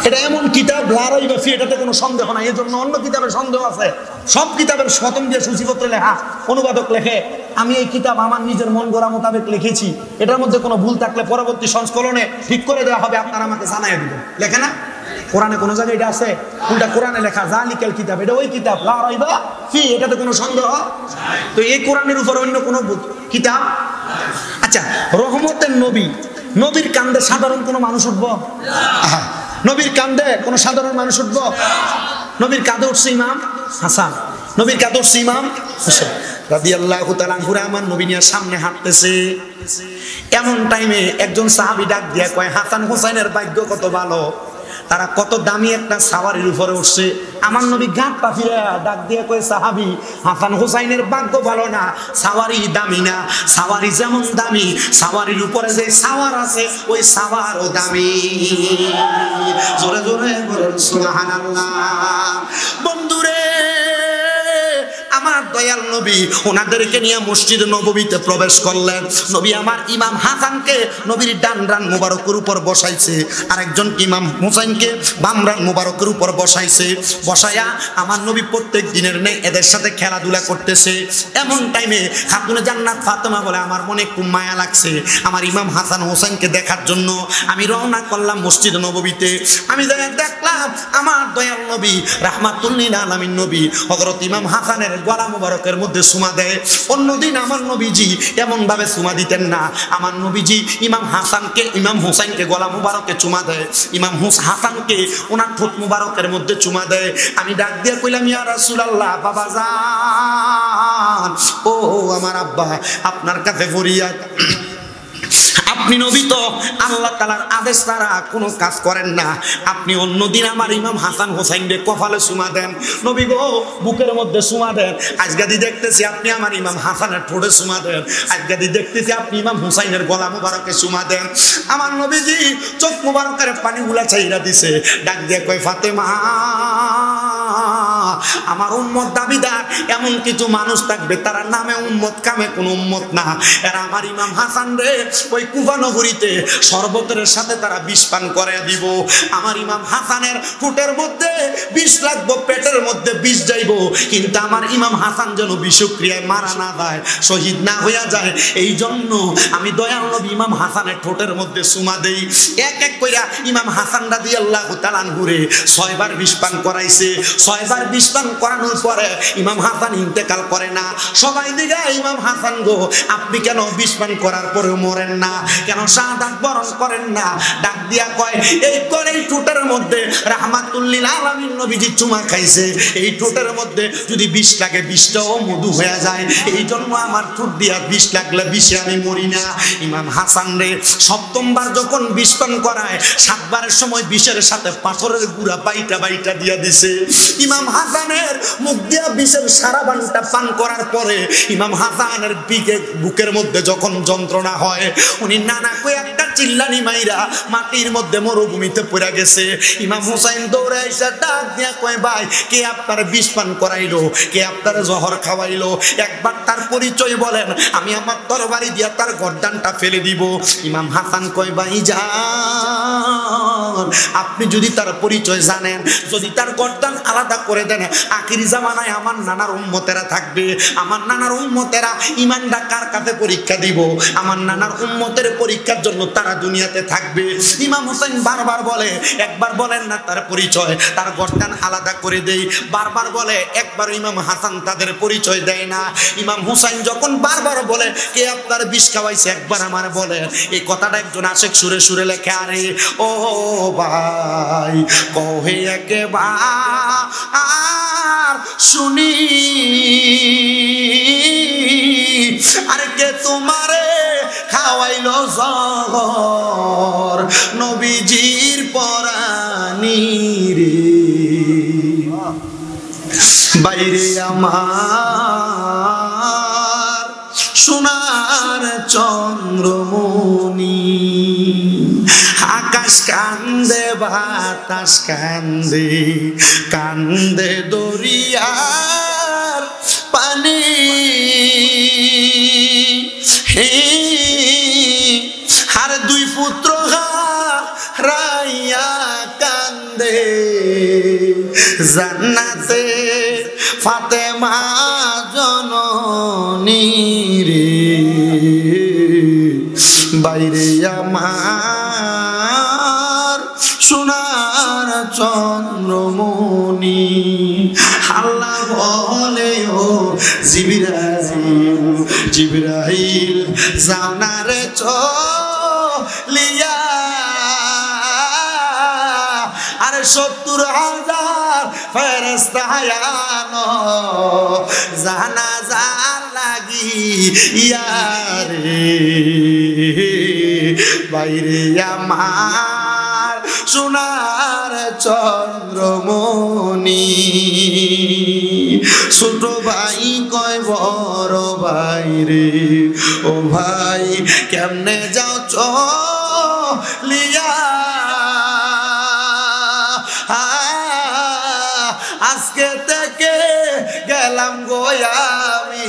Speaker 2: এটা এমন কিতাব লারাইবাফি, এটাতে কোনো সন্দেহ নাই। এজন্য অন্য কিতাবের সন্দেহ আছে। সব কিতাবের প্রথম দিয়ে সূচিপত্র লেখা, অনুবাদক লেখে আমি এই কিতাব আমার নিজের মন গড়া মোতাবেক লিখেছি, এটার মধ্যে কোনো ভুল থাকলে পরবর্তী সংস্করণে ঠিক করে দেওয়া হবে, আপনারা আমাকে জানাই দিবেন। লেখে না? কোরআনে কোনো জায়গায় এটা আছে? উল্টা কোরআনে লেখা জালিকাল কিতাব, এটা ওই কিতাব লা রাইবা ফি, এটাতে কোনো সন্দেহ। তো এই কোরআনের উপর অন্য কোনো কিতাব? আচ্ছা, রহমতের নবী, নবীর কান্দে সাধারণ কোনো মানুষ উঠবো? নবীর কান্দে কোনো সাধারণ মানুষ উঠবো? নবীর কাঁধে উঠছে ইমাম হাসান, নবীর কাঁধে উঠছে ইমাম হুসাইন রাদিয়াল্লাহু তাআলা আনহু। আমার নবী নিয়ে সামনে হাঁটতেছে, এমন টাইমে একজন সাহাবী ডাক দিয়া কয়, হাসান হুসাইনের ভাগ্য কত ভালো, তারা কত দামি একটা সাওয়ারির উপরে উঠছে। আমার নবী গাঁট পাফিরা ডাক দিয়ে কয়, সাহাবী হাসান হুসাইনের ভাগ্য ভালো না, সাওয়ারি দামি না। সাওয়ারি যেমন দামি, সাওয়ারির উপরে যে সাওয়ার আছে ওই সাওয়ারও দামি। জোরে জোরে বলুন সুবহানাল্লাহ। বন্ধুরে, আমার দয়াল নবী ওনাদেরকে নিয়ে মসজিদ নববীতে প্রবেশ করলেন। নবী আমার ইমাম হাসানকে নবীর ডান রান মুবারকের উপর বসাইছে, আরেকজন ইমাম হুসাইনকে বাম রান মুবারকের উপর বসাইছে। বসায়া আমার নবী প্রত্যেক দিনের নেই এদের সাথে খেলাধুলা করতেছে। এমন টাইমে খাতুনে জান্নাত ফাতেমা বলে, আমার মনে খুব মায়া লাগছে আমার ইমাম হাসান হুসাইনকে দেখার জন্য। আমি রওনা করলাম মসজিদ নববীতে। আমি দেখলাম আমার দয়াল নবী রাহমাতুল লিল আলামিন নবী হযরত ইমাম হাসানের গলা মুবারকের মধ্যে চুমা দেয়। অন্যদিন আমার নবীজি এমন ভাবে চুমা দিতেন না। আমার নবীজি ইমাম হাসানকে, ইমাম হুসাইনকে গলা মুবারকে চুমা দেয়, ইমাম হাসানকে ওনার ঠোঁট মুবারকের মধ্যে চুমা দেয়। আমি ডাক দিয়ে কইলাম, ইয়া রাসূলুল্লাহ, বাবা জান, ও আমার আব্বা, আপনার কাছে ফরিয়াদ, আপনি নবী তো আল্লাহ তাআলার আদেশ ছাড়া কোনো কাজ করেন না। আপনি অন্যদিন আমার ইমাম হাসান হোসাইনকে কপালে চুমা দেন, নবী গো বুকের মধ্যে চুমা দেন। আজকাদি দেখতেছি আপনি আমার ইমাম হাসানের ঠোঁটে চুমা দেন, আজকাদি দেখতেছি আপনি ইমাম হুসাইনের গলা মুবারকে চুমা দেন। আমার নবীজি চোখ মুবারকের পানিগুলা চাইরা দিছে, ডাক দিয়ে কয়, ফাতেমা, আমার উম্মত দাবিদার এমন কিছু মানুষ থাকবে তারা নামে উম্মত, কামে কোন উম্মত না। এরা আমার ইমাম হাসান রে ওই কুফা নগরীতে শরবতের সাথে তারা বিষ পান করে দিব। আমার ইমাম হাসানের ঠোঁটের মধ্যে বিষ লাগবো, পেটের মধ্যে বিষ যাইব, কিন্তু আমার ইমাম হাসান যেন বিষক্রিয়ায় মারা না যায়, শহীদ না হইয়া যায়। এই জন্য আমি দয়াল নবী ইমাম হাসানের ঠোঁটের মধ্যে চুমা দেই। এক এক কইরা ইমাম হাসান রাদিয়াল্লাহু তাআলা আনহু রে 6 বার বিষ পান করাইছে। 6 বার বিষ পান করানোর পরে ইমাম হাসান ইন্তেকাল করে না। সবাই দিকে ইমাম হাসান গো আপনি কেন বিষ পান করার পরেও মরেন না, কেন শাহাদাত বরণ করেন না? ডাক দিয়া কয় এই করেই ঠোঁটের মধ্যে রাহমাতুল্লিল আলামিন নবীজি চুমা খাইছে, এই ঠোঁটের মধ্যে যদি বিষ লাগে বিষটাও মধু হয়ে যায়, এই জন্য আমার ঠোঁট দিয়া বিষ লাগলে বিষে আমি মরি না। ইমাম হাসান রে সপ্তমবার যখন বিষ পান করায় 7 বারের সময় বিষের সাথে পাথরের গুঁড়া বাইটা বাইটা দিয়া দিছে। ইমাম হাসানের মুখ দিয়া বিষের সারা বানটা পান করার পরে ইমাম হাসানের বুকের মধ্যে যখন যন্ত্রণা হয় উনি নানা কয়ে একটা চিল্লানি মাইরা মাটির মধ্যে মরুভূমিতে পড়ে গেছে। ইমাম হুসাইন দৌড়ে এসে ডাক দিয়া কয় ভাই কে আপনার বিষ পান করাইলো, কে আপনার জহর খাওয়াইলো, একবার তার পরিচয় বলেন, আমি আমার তরবারি দিয়া তার গর্দানটা ফেলে দিব। ইমাম হাসান কয় ভাই যান, আপনি যদি তার পরিচয় জানেন, যদি তার গর্দান আলাদা করে দেন, আখিরি জামানায় আমার নানার উম্মতেরা থাকবে, আমার নানার উম্মতেরা ইমানটা কার কাছে পরীক্ষা দিব, আমার নানার উম্মতের পরীক্ষার জন্য তারা দুনিয়াতে থাকবে। ইমাম হুসাইন বারবার বলে একবার বলেন না তার পরিচয়, তার গর্দান আলাদা করে দেই, বারবার বলে, একবার ইমাম হাসান তাদের পরিচয় দেয় না। ইমাম হুসাইন যখন বারবার বলে কে আপনার বিষ খাওয়াইছে একবার আমার বলে, এই কথাটা একজন আশেক সুরে সুরে লেখে, আরে ও ভাই কহে একেবার শুনি, আরে কে তোমারে খাওয়াইলো জহর নবীজির পরানি রে, বাইরে আমার সোনার চন্দ্রমণি, আকাশ কান্দে বাতাস কান্দে, কান্দে দরিয়ার পানি, হে আর দুই পুত্র হারাইয়া কান্দে, জান্নাতে ফাতেমা জননী রে, বাইরে আমার সোনার চন্দ্রমণি। আল্লাহ বলে ও জিবরাইল, জিবরাইল যাও না রে চলিয়া, আরে 70,000 ফেরেশতা আনো জানাজার লাগি ইয়ারে, বাইরে আমার সোনার চন্দ্রমণি। ছোট ভাই কয় বড় ভাই রে, ও ভাই কেমনে যাও চলিয়া, আজকে থেকে গেলাম গো আমি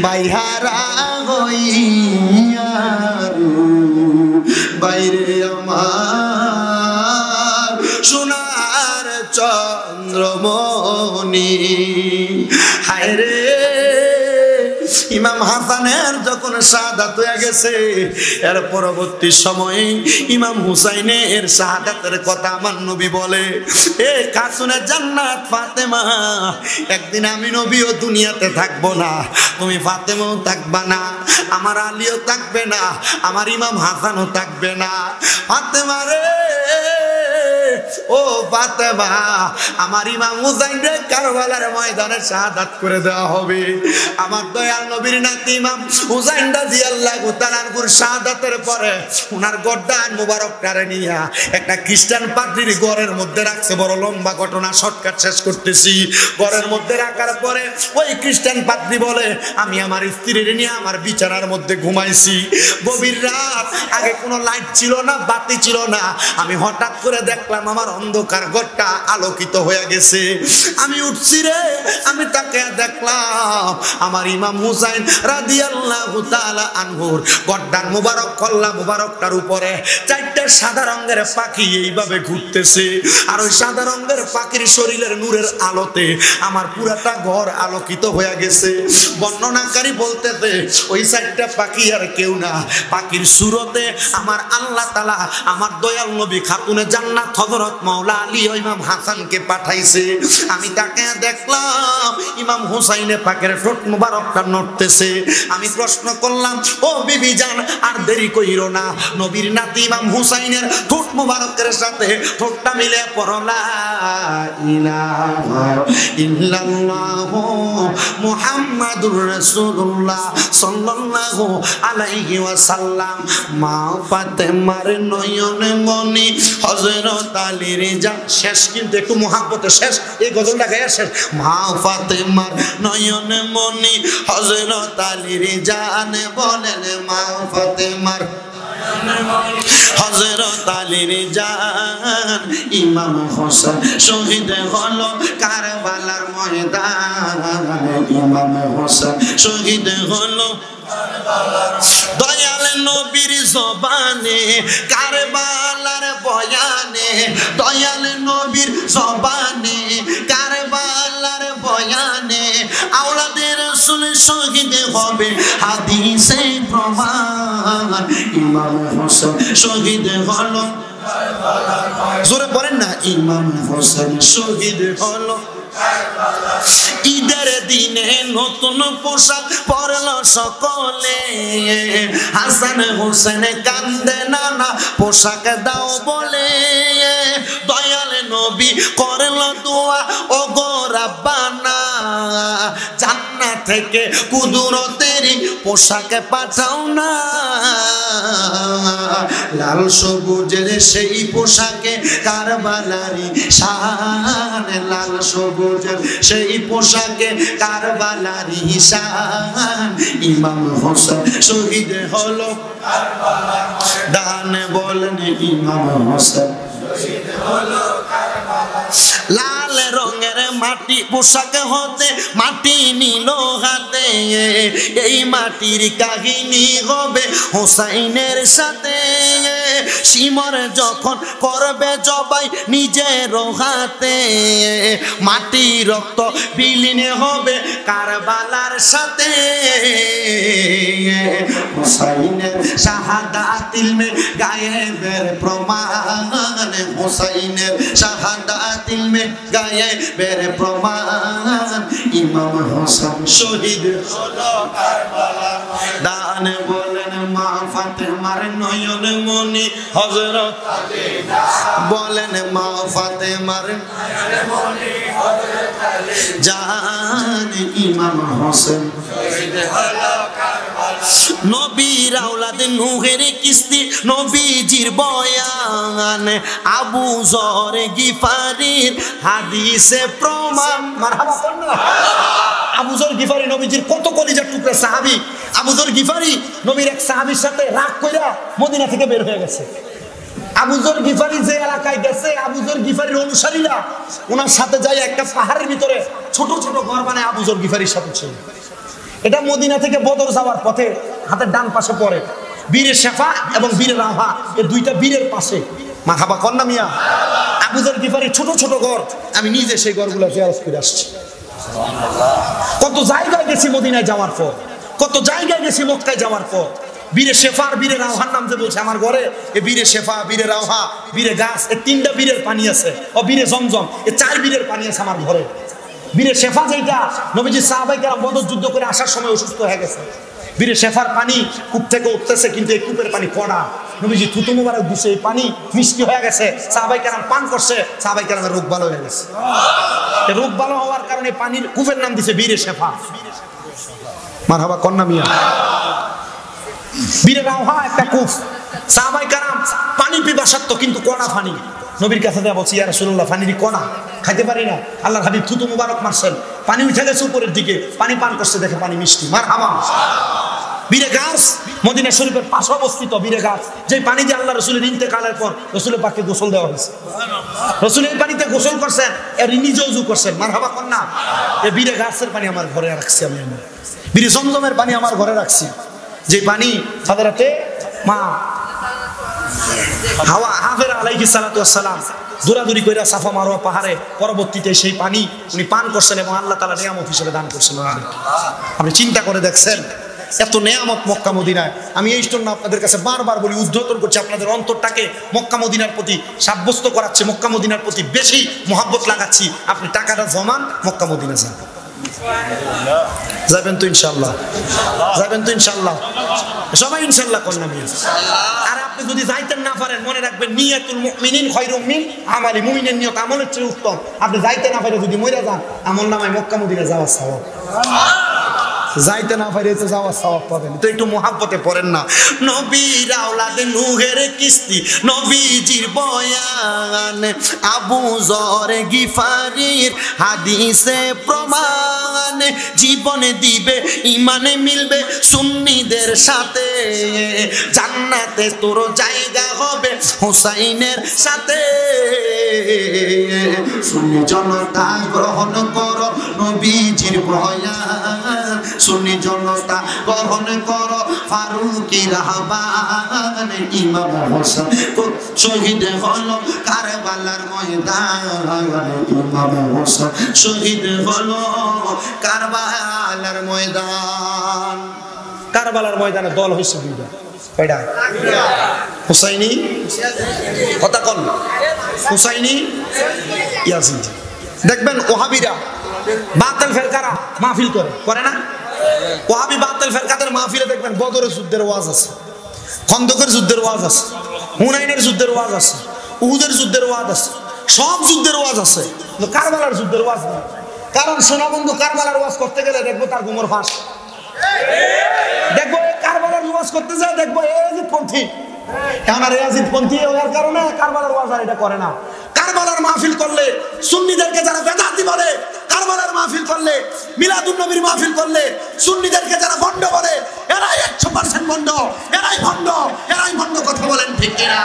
Speaker 2: বাইহারা হইয়া, বাইরে আমার সোনার চন্দ্রমণি। হায় রে ইমাম হাসানের যখন শাহাদাত হয়ে গেছে, এর পরবর্তী সময়ে ইমাম হুসাইনের শাহাদাতের কথা আমার নবী বলে, এ খাতুনে জান্নাত ফাতেমা, একদিন আমি নবীও দুনিয়াতে থাকবো না, তুমি ফাতেমাও থাকবা না, আমার আলীও থাকবে না, আমার ইমাম হাসানও থাকবে না। ফাতেমা রে ও ফাতেমা, আমার ইমাম হুসাইন রে কারবালার ময়দানে শাহাদাত করে দেওয়া হবে। আমার দয়াল নবীর নাতি ইমাম হুসাইন রাদিয়াল্লাহু তাআলা আনহুর শাহাদাতের পরে উনার গর্দান মুবারকটারে নিয়া একটা খ্রিস্টান পাদ্রীর ঘরের মধ্যে রাখছে। বড় লম্বা ঘটনা, শর্টকাট শেষ করতেছি। ঘরের মধ্যে রাখার পরে ওই খ্রিস্টান পাদ্রী বলে, আমি আমার স্ত্রীর নিয়ে আমার বিছানার মধ্যে ঘুমাইছি, গভীর রাত, আগে কোনো লাইট ছিল না, বাতি ছিল না, আমি হঠাৎ করে দেখলাম আমার অন্ধকার ঘরটা আলোকিত হয়ে গেছে। আমি উঠছি রে, আমি তাকে দেখলাম আমার ইমাম হুসাইন রাদিয়াল্লাহু তাআলা আনহুর গর্দান মুবারক, কল্লা মুবারকটার উপরে 4টা সাদা রঙের পাখি এইভাবে ঘুরতেছে। আর ওই সাদা রঙের পাখির শরীরের নূরের আলোতে আমার পুরাটা ঘর আলোকিত হয়ে গেছে। বর্ণনাকারী বলতেছে ওই 4টা পাখি আর কেউ না, পাখির সুরতে আমার আল্লাহ তাআলা আমার দয়াল নবী খাতুনে জান্নাত হযরত হযরত মাওলা আলী ও ইমাম হাসানকে পাঠাইছে। আমি তাকে দেখলাম ইমাম হুসাইনে পাকের ঠোঁট মুবারকটা নড়তেছে। আমি প্রশ্ন করলাম, ও বিবি জান আর দেরি কইরো না, নবীর নাতি ইমাম হুসাইনের ঠোঁট মুবারকের সাথে ঠোঁটটা মিলে পড়ো লা ইলাহা ইল্লাল্লাহু মুহাম্মাদুর রাসূলুল্লাহ সাল্লাল্লাহু আলাইহি ওয়াসাল্লাম। মা ফাতেমার নয়নে মনি হযরত আলীর জান। শেষ কিন্তু একটু মুহাব্বতে শেষ, এই গজলটা গায়া শেষ। মা ফাতেমার নয়নে মনি হযরত আলীর জান বলেন, মা ফাতেমার হযরত আলীর জান ইমাম হোসেন শহীদ হলো কারবালার ময়দানে। ইমাম হোসেন শহীদ হলো দয়াল নবীর জবানে কারবালার বয়ানে। দয়াল নবীর জবানে কারবালার বয়ানে আওলাদে রাসূল শহীদ হবে হাদিসে প্রমাণ। ইমাম হোসেন শহীদ হলো, জোরে বলেন না, ইমাম হোসেন শহীদ হলো। ঈদের দিনে নতুন পোশাক পরল সকলে, হাসান হোসেন কান্দে নানা পোশাক দাও বলে। দয়াল নবী করল দোয়া, ও গো রাব্বানা জান্নাত থেকে কুদরতেরই পোশাক পাঠাও না। লাল সবুজের সেই পোশাকে কারবালারি শান। লাল সবুজের সেই পোশাকে কারবালারি শান। ইমাম হোসেন শহীদ হলো দান বলেন, ইমাম হোসেন শহীদ হলো লাল রঙের মাটি পোশাক হতে মাটি নিল হাতে। এই মাটির কাহিনী হবে হোসাইনের সাথে। শিমর যখন করবে জবাই নিজের হাতে, মাটি রক্ত বিলীন হবে কারবালার সাথে। হোসাইনের শাহাদাতিল মে গায়েবের প্রমাণ। হোসাইনের শাহাদাতিল মে গায়েবের প্রমাণ। ইমাম হোসেন শহীদ হলো কারবালা দান বলেন, মা ফাতেমার নয়ন মনি হযরত আলী বলেন, মা ফাতেমার নয়ন মনি হযরত আলী জান। ইমাম হোসেন শহীদ হলো কারবালা। নবীর আওলাদ নূহের কিস্তি নবীজির বয়ান। আবু যর গিফারির হাদিসে প্রমাণ। মারহাবা করনা। আবু যর গিফারি নবীজির কত কলিজার টুকরা সাহাবী। আবু যর গিফারি নবীর এক সাহাবীর সাথে রাগ কইরা মদিনা থেকে বের হয়ে গেছে। আবু যর গিফারি যে এলাকায় গেছে, আবু যর গিফারির অনুসারীরা ওনার সাথে যায় একটা পাহাড়ের ভিতরে ছোট ছোট ঘর বানায় আবু যর গিফারির সাথে ছিল। এটা মদিনা থেকে বদর যাওয়ার পথে হাতের ডান পাশে পড়ে বীরে শেফা এবং বীরে রাহা, এই দুইটা বীরের পাশে। মারহাবা কন্যা মিয়া। আবু যর গিফারির ছোট ছোট ঘর, আমি নিজে সেই ঘরগুলো জিয়ারত করে আসছি। কত জায়গায় গেছি মদিনায় যাওয়ার পর, কত জায়গায় গেছি মক্কায় যাওয়ার পর। বীরে শেফা আর বীরে রাওহার নাম যে বলছে আমার ঘরে, এই বীরে শেফা, বীরে রাওহা, বীরে গাছ, এই তিনটা বীরের পানি আছে। ও বীরে জমজম, এই চার বীরের পানি আছে আমার ঘরে। বীরে শেফা যেটা নবীজি সাহাবায়ে কেরাম বদর যুদ্ধ করে আসার সময় অসুস্থ হয়ে গেছে। বীরে শেফার পানি কূপ থেকে উঠতেছে, কিন্তু এই কূপের পানি কড়া। নবীজি থুতু মুবারক দিছে, এই পানি মিষ্টি হয়ে গেছে। সাহাবায়ে কেরাম পান করছে, সাহাবায়ে কেরামের রোগ ভালো হয়ে গেছে। এই রোগ ভালো হওয়ার কারণে পানির কূপের নাম দিছে বীরে শেফা। মারহাবা কন্যা মিয়া। বীরে রাওহা একটা কূপ, সাহাবায়ে কেরাম পানি পিপাসার্ত কিন্তু কড়া পানি। নবীর কাছে দেয়া বলছি, ইয়া রাসূলুল্লাহ পানির কড়া খাইতে পারি না। আল্লাহর হাবিব থুতু মুবারক মারছেন, পানি উঠে গেছে উপরের দিকে, পানি পান করছে, দেখে পানি মিষ্টি। মারহাবা। বীরে গাছ মদিনা শরীফের পাশে অবস্থিত বীরে গাছ, যে পানি দিয়ে আল্লাহ রসুলের ইন্তেকালের পর রসুলের পাকে গোসল দেওয়া হয়েছে। রসুল এই পানিতে গোসল করছেন, এর নিজে ওযু করছেন। মারহাবা কন্যা। এই বীরে গাছের পানি আমার ঘরে রাখছি আমি। বীরে জমজমের পানি আমার ঘরে রাখছি, যে পানি সাধারণত মা হাওয়া হাফের আলাইহিস সালাতু ওয়াস সালাম দৌড়াদৌড়ি কইরা সাফা মারোয়া পাহাড়ে পরবর্তীতে সেই পানি উনি পান করছেন এবং আল্লাহ তাআলা নিয়ামত হিসেবে দান করছেন। আপনি চিন্তা করে দেখছেন এত নেয়ামত মক্কা মদিনায়। আমি এই জন্য আপনাদের কাছে বারবার বলি, উদ্ধতন করছি, আপনাদের অন্তরটাকে মক্কা মদিনার প্রতি সাব্যস্ত করাচ্ছি, মক্কা মদিনার প্রতি বেশি মহাব্বত লাগাচ্ছি। আপনি টাকাটা জমান, মক্কা মদিনা যান। যাবেন তো ইনশাল্লাহ? যাবেন তো ইনশাল্লাহ? সবাই ইনশাল্লাহ করেন। আমি আর আপনি যদি যাইতেন না পারেন, মনে রাখবেন নিয়াতুল মুমিনিন খায়রুম মিন আমালি, মুমিনের নিয়ত আমলের চেয়ে উত্তম। আপনি যাইতে না পারে যদি মইরা যান, আমল নামায় মক্কা মদিনা যাওয়ার সওয়াব। যাইতে না পারে তো যাওয়ার সওয়াব পাবেন। তো একটু মুহাব্বতে পড়েন না। নবীর আওলাদে নূহের কিস্তি, নবীজির বয়ান, আবু যর গিফারির হাদিসে প্রমাণ, জীবনে দিবে ইমানে মিলবে সুন্নিদের সাথে, জান্নাতে তোর জায়গা হবে হুসাইনের সাথে।
Speaker 1: সুন্নি জনতা গ্রহণ করো নবীজির বয়ান, সুন্নি জনতা গ্রহণ করো ফারুকীর আহ্বান। ইমাম হোসেন শহীদ হলো কারবালার ময়দান, ইমাম হোসেন শহীদ হলো কারবালার ময়দান।
Speaker 2: কারবালার ময়দানে দল হয়েছে দুইটা, কয়টা? হুসাইনি, কথা কন, হুসাইনি ইয়াজিদ। দেখবেন ওহাবিরা বাতিল ফেরকারা মাহফিল করে না? ওহাবি বাতিল ফেরকাদের মাহফিলে দেখবেন বদরের যুদ্ধের ওয়াজ আছে, খন্দকের যুদ্ধের ওয়াজ আছে, হুনাইনের যুদ্ধের ওয়াজ আছে, উহুদের যুদ্ধের ওয়াজ আছে, সব যুদ্ধের ওয়াজ আছে, কারবালার যুদ্ধের ওয়াজ নেই। কারণ সোনা বন্ধু কারবালার ওয়াজ করতে গেলে দেখবো তার গুমর ফাঁস, দেখবো কারবালার ওয়াজ করতে যায় দেখবো ইয়াজিদ পন্থী, কেন আর ইয়াজিদ পন্থী হওয়ার কারণে কারবালার ওয়াজ আর এটা করে না। কারবালার মাহফিল করলে সুন্নিদেরকে যারা বেদাতি বলে, কারবালার মাহফিল করলে, মিলাদুন নবীর মাহফিল করলে সুন্নিদেরকে যারা ভণ্ড বলে, এরাই 100% ভণ্ড, এরাই ভণ্ড, এরাই ভণ্ড। কথা বলেন ঠিক কিনা?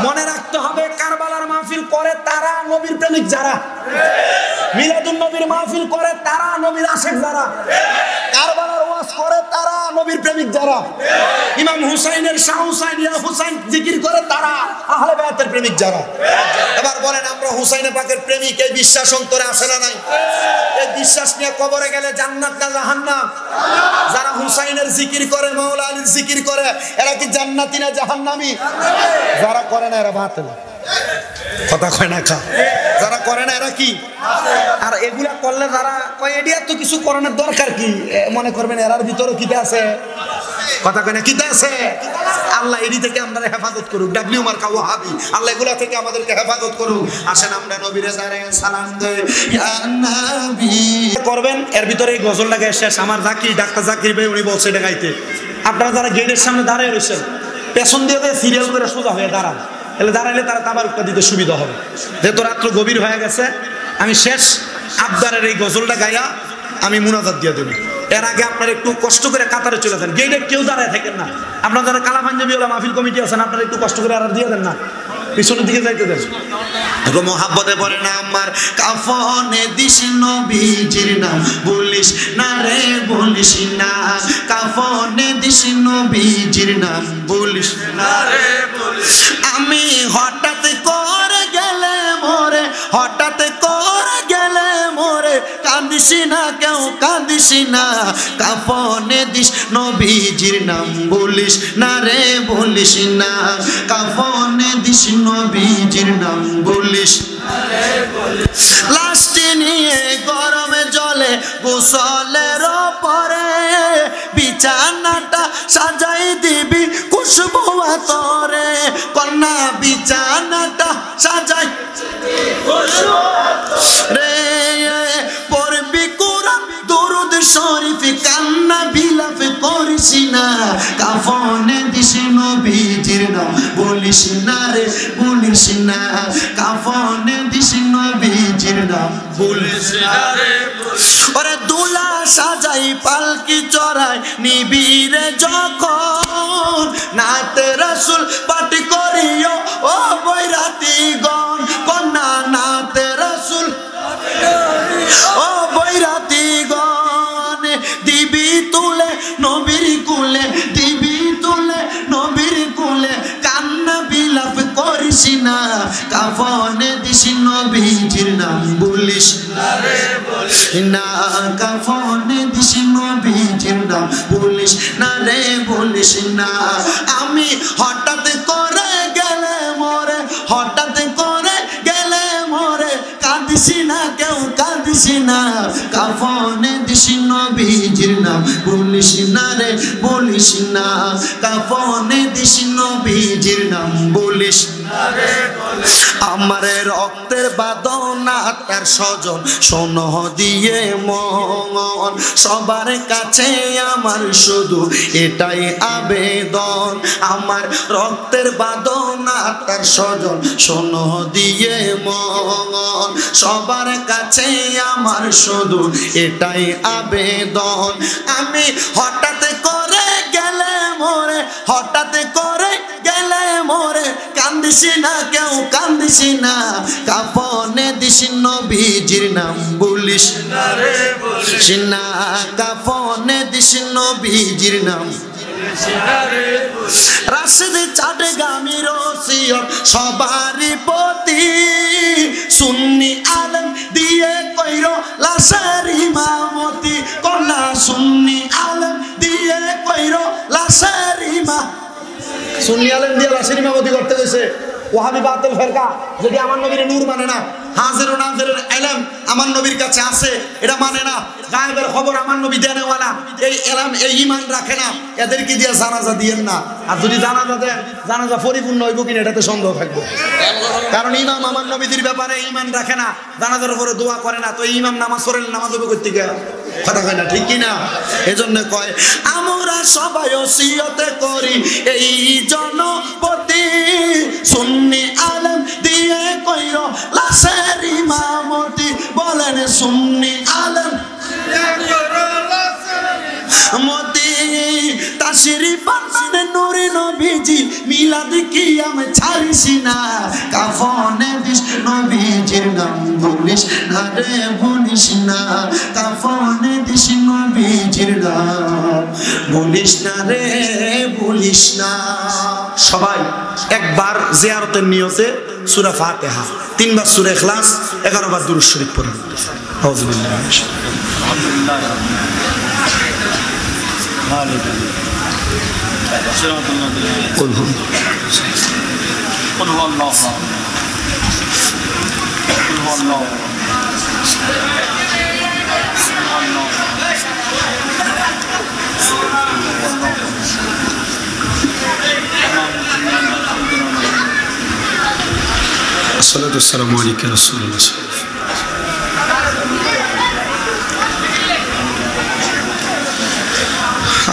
Speaker 2: মনে রাখতে হবে কারবালার মাহফিল করে তারা নবীর প্রেমিক যারা, মিলাদুন নবীর মাহফিল করে তারা নবীর আশিক যারা, কারবালার ওয়াজ করে তারা নবীর প্রেমিক যারা, ইমাম হুসাইনের শাহ হুসাইন ইয়া হুসাইন জিকির করে তারা আহলে বায়াতের প্রেমিক যারা। এবার বলেন আমরা হুসাইনে পাকের প্রেমিক, এই বিশ্বাস অন্তরে আসে না নাই? এই বিশ্বাস নিয়ে কবরে গেলে জান্নাত না জাহান্নাম? যারা হুসাইনের জিকির করে, মাওলা আলীর জিকির করে, এরা কি জান্নাতি না জাহান্নামী? যারা করে না এরা বাতিল। কথা কয় না খা? যারা করে না এরা কি? আর এগুলা করলে যারা কয় এডিয়া তো কিছু করানোর দরকার কি, মনে করবেন এরার ভিতরে কিতে আছে? কথা কয় না কিতে আছে? আল্লাহ এডি থেকে আমরা হেফাজত করুক। ডাব্লিউ মার্কা ওয়াহাবি, আল্লাহ এগুলা থেকে আমাদেরকে হেফাজত করুক। আসেন আমরা নবীরে দাঁড়ায় সালাম দেই, ইয়া নবী করবেন। এর ভিতরে এই গজলটা গায়ে শেষ। আমার জাকির, ডাক্তার জাকির ভাই উনি বলছে এটা গাইতে। আপনারা যারা গেটের সামনে দাঁড়িয়ে রয়েছেন, পেছন দিয়ে সিরিয়াল করে সোজা হয়ে দাঁড়ান, তাহলে দাঁড়াইলে তারা তাবারুকটা দিতে সুবিধা হবে। যেহেতু রাত্র গভীর হয়ে গেছে, আমি শেষ আবদারের এই গজলটা গাইয়া আমি মুনাজাত দিয়ে দেব। এর আগে আপনারা একটু কষ্ট করে কাতারে চলে যান, গেটে কেউ দাঁড়ায় থাকেন না। আপনারা যারা কালা পাঞ্জাবিওয়ালা মাহফিল কমিটি আছেন, আপনারা একটু কষ্ট করে আর দিয়ে দেন না, পিছনের দিকে যাইতে দেন। মোহাব্বতে পড়ে না আমার কাফনে দিস নবীজির নাম বলিস না রে, বলিস না। কাফনে দিস নবীজির নাম বলিস না রে, বলিস। আমি হঠাৎ করে গেলে মোরে, হঠাৎ করে গেলে মোরে, কাঁদিস না কেউ কাঁদিস না। কাফনে দিস নবীজির নাম বলিস না রে, বলিস না। কাফনে দিস নবীজির নাম বলিস না রে, বলিস। লাশটি নিয়ে গরমে জলে গোসলের পরে, বিছানাটা সাজাই দিবি খুশবু আতরে, কন্যা বিছানাটা সাজাই রে, পড়বি কোরআন দরুদ শরীফ, কান্না বিলাপ করিস না। কাফনে দিস নবীজির নাম বলিস না রে, বলিস না। কাফনে দিস নবীজির নাম বলিস না রে, ওরে দুলা সাজাই পালকি চড়াই নিবিরে যখন, নাতে রাসূল পাঠ করিও ও বৈরাতিগণ, কন্যা নাতে রাসূল ও বৈরাতিগণ, দিবি তুলে নবীর কুলে, দিবি
Speaker 1: নবীজির নাম বলিস না, কাফনে দিস নবীজির নাম বলিস না রে, বলিস না। আমি হঠাৎ করে গেলে মরে, হঠাৎ করে গেলে মরে, কাঁদিস না কেউ কাঁদিস না, কাফনে দিস নবীজির নাম বলিস না রে, বলিস না। কাফনে দিস নবীজির নাম বলিস না রে, আমার রক্তের বাদনা তার স্বজন শোন দিয়ে মন, সবার কাছে আমার শুধু এটাই আবেদন, আমার রক্তের বাদনা তার স্বজন শোন দিয়ে মন, সবার কাছে আমার শুধু এটাই আবেদন। আমি হঠাৎ করে গেলে মরে, হঠাৎ করে গেলে মরে, কান্দিস না কেউ কান্দিস না, কাফনে দিস নবীজির নাম বলিস না রে, বলিস না। কাফনে দিস নবীজির নাম রাশেদ চাটগামীর ওসিয়ত সবারই প্রতি, সুন্নি আলেম দিয়ে কইরো লাশের ইমামতি, কন্যা সুন্নি আলেম দিয়ে কইরো লাশের সুন্নি আলেম দিয়ে লাশের ইমামতি করতে গেছে ওয়াহাবি বাতিল ফেরকা। যদি আমার নবীর নূর মানে না, হাজির ও নাজিরের ইলম আমার নবীর কাছে আছে এটা মানে না, গায়েবের খবর আমার নবী দেনেওয়ালা, এই ইলম এই ঈমান রাখে না, এদেরকে দিয়ে জানাজা দিয়েন না। আর যদি জানাজা দেন, জানাজা পরিপূর্ণ হইব কিনা এটাতে সন্দেহ থাকবে, কারণ ইমাম আমার নবীদের ব্যাপারে ঈমান রাখে না, জানাজার উপরে দোয়া করে না, তো ইমাম নামাজ পড়েন, নামাজ হবে কই থেকে? কথা কয় না, ঠিক কি না? এজন্য কয় আমরা সবাই ওসিয়তে করি এই জনপতি, সুন্নি আলেম দিয়ে কইরো লাশের ইমামতি, বলেন সুন্নি আলেম মতি, তাশরিফ আনবেন নূরে নবীজি, মিলাদ কিয়াম ছাড়িস না, কাফনে দিস নবীজির নাম বলিস না রে, বলিস না। কাফনে দিস নবীজির নাম বলিস না রে, বলিস না। সবাই একবার জিয়ারতের নিয়তে সূরা ফাতিহা, 3 বার সূরা ইখলাস, 11 বার দুরূদ শরীফ পড়ুন। আউযুবিল্লাহি মিনাশ শাইতানির আসসালাতু ওয়াসসালামু আলাইকা রাসূলুল্লাহ।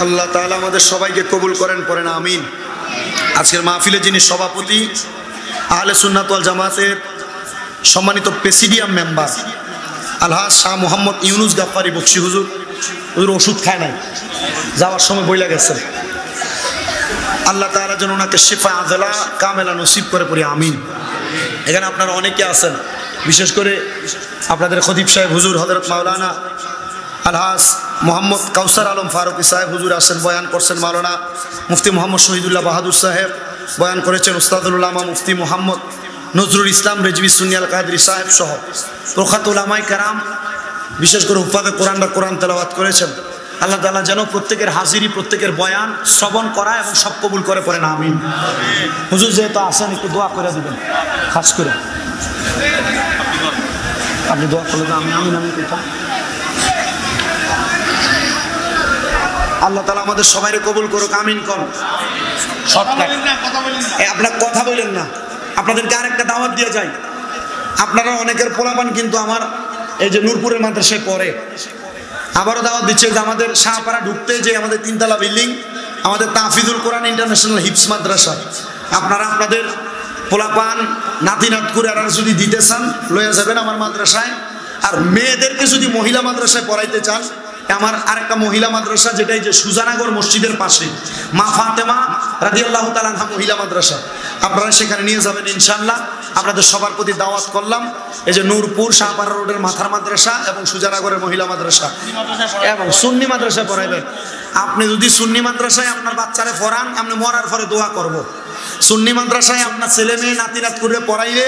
Speaker 1: আল্লাহ তাআলা আমাদের সবাইকে কবুল করেন, পড়েন আমিন। আজকের মাহফিলে যিনি সভাপতি, আহলে সুন্নাত ওয়াল জামাতের সম্মানিত প্রেসিডিয়াম মেম্বার আলহাজ শাহ মোহাম্মদ ইউনুস গাফফারি বকশী হুজুর, ওর ওষুধ খায় নাই, যাওয়ার সময় বইলা গেছে। আল্লাহ তাআলা যেন ওনাকে শিফা আজলা কামেলা নসিব করে, পড়ি আমিন। এখানে আপনারা অনেকে আছেন, বিশেষ করে আপনাদের খতিব সাহেব হুজুর হযরত মাওলানা আলহাজ মোহাম্মদ কাউসার আলম ফারুকি সাহেব হুজুর আসেন, বয়ান করছেন। মাওলানা মুফতি মোহাম্মদ শহীদুল্লাহ বাহাদুর সাহেব বয়ান করেছেন। উস্তাদুল উলামা মুফতি মোহাম্মদ নজরুল ইসলাম রেজভী সুন্নি আল কাদরি সাহেব সহ প্রখ্যাত উলামায়ে কেরাম, বিশেষ করে হুফাজে কোরআন বা কোরআন তেলাওয়াত করেছেন। আল্লাহ তাআলা যেন প্রত্যেকের হাজিরি, প্রত্যেকের বয়ান শ্রবণ করা এবং সব কবুল করে, পড়েন আমিন। হুজুর যেহেতু আসেন, একটু দোয়া করে দিবেন, খাস করে আপনি দোয়া করলে আমি আমিন আমিন করতাম। আল্লাহ তাআলা আমাদের সবাইকে কবুল করুক, আমিন কোন। আপনারা কথা বলেন না, আপনাদেরকে আরেকটা দাওয়াত দিয়ে যাই। আপনারা অনেকের পোলাপান কিন্তু আমার এই যে নূরপুরের মাদ্রাসায় পড়ে, আবারও দাওয়াত দিচ্ছে যে আমাদের শাহপাড়া ঢুকতে যে আমাদের 3 তলা বিল্ডিং, আমাদের তাহফিজুল কোরআন ইন্টারন্যাশনাল হিফজ মাদ্রাসা, আপনারা আপনাদের পোলাপান নাতি নাত করে আর যদি দিতে চান লয়ে যাবেন আমার মাদ্রাসায়। আর মেয়েদেরকে যদি মহিলা মাদ্রাসায় পড়াইতে চান, আমার আরেকটা মহিলা মাদ্রাসা, যেটা এই যে সুজানগর মসজিদের পাশে মা ফাতেমা রাদিয়াল্লাহু তাআলা আনহা মহিলা মাদ্রাসা, আপনারা সেখানে নিয়ে যাবেন ইনশাআল্লাহ। আপনাদের সবার প্রতি দাওয়াত করলাম। এই যে নূরপুর শাহপাড়া রোডের মাথার মাদ্রাসা এবং সুজানগরের মহিলা মাদ্রাসা এবং সুন্নি মাদ্রাসায় পড়াইবেন। আপনি যদি সুন্নি মাদ্রাসায় আপনার বাচ্চারে পড়ান, আপনি মরার পরে দোয়া করব। সুন্নি মাদ্রাসায় আপনার ছেলে মেয়ে নাতি নাত করে পড়াইলে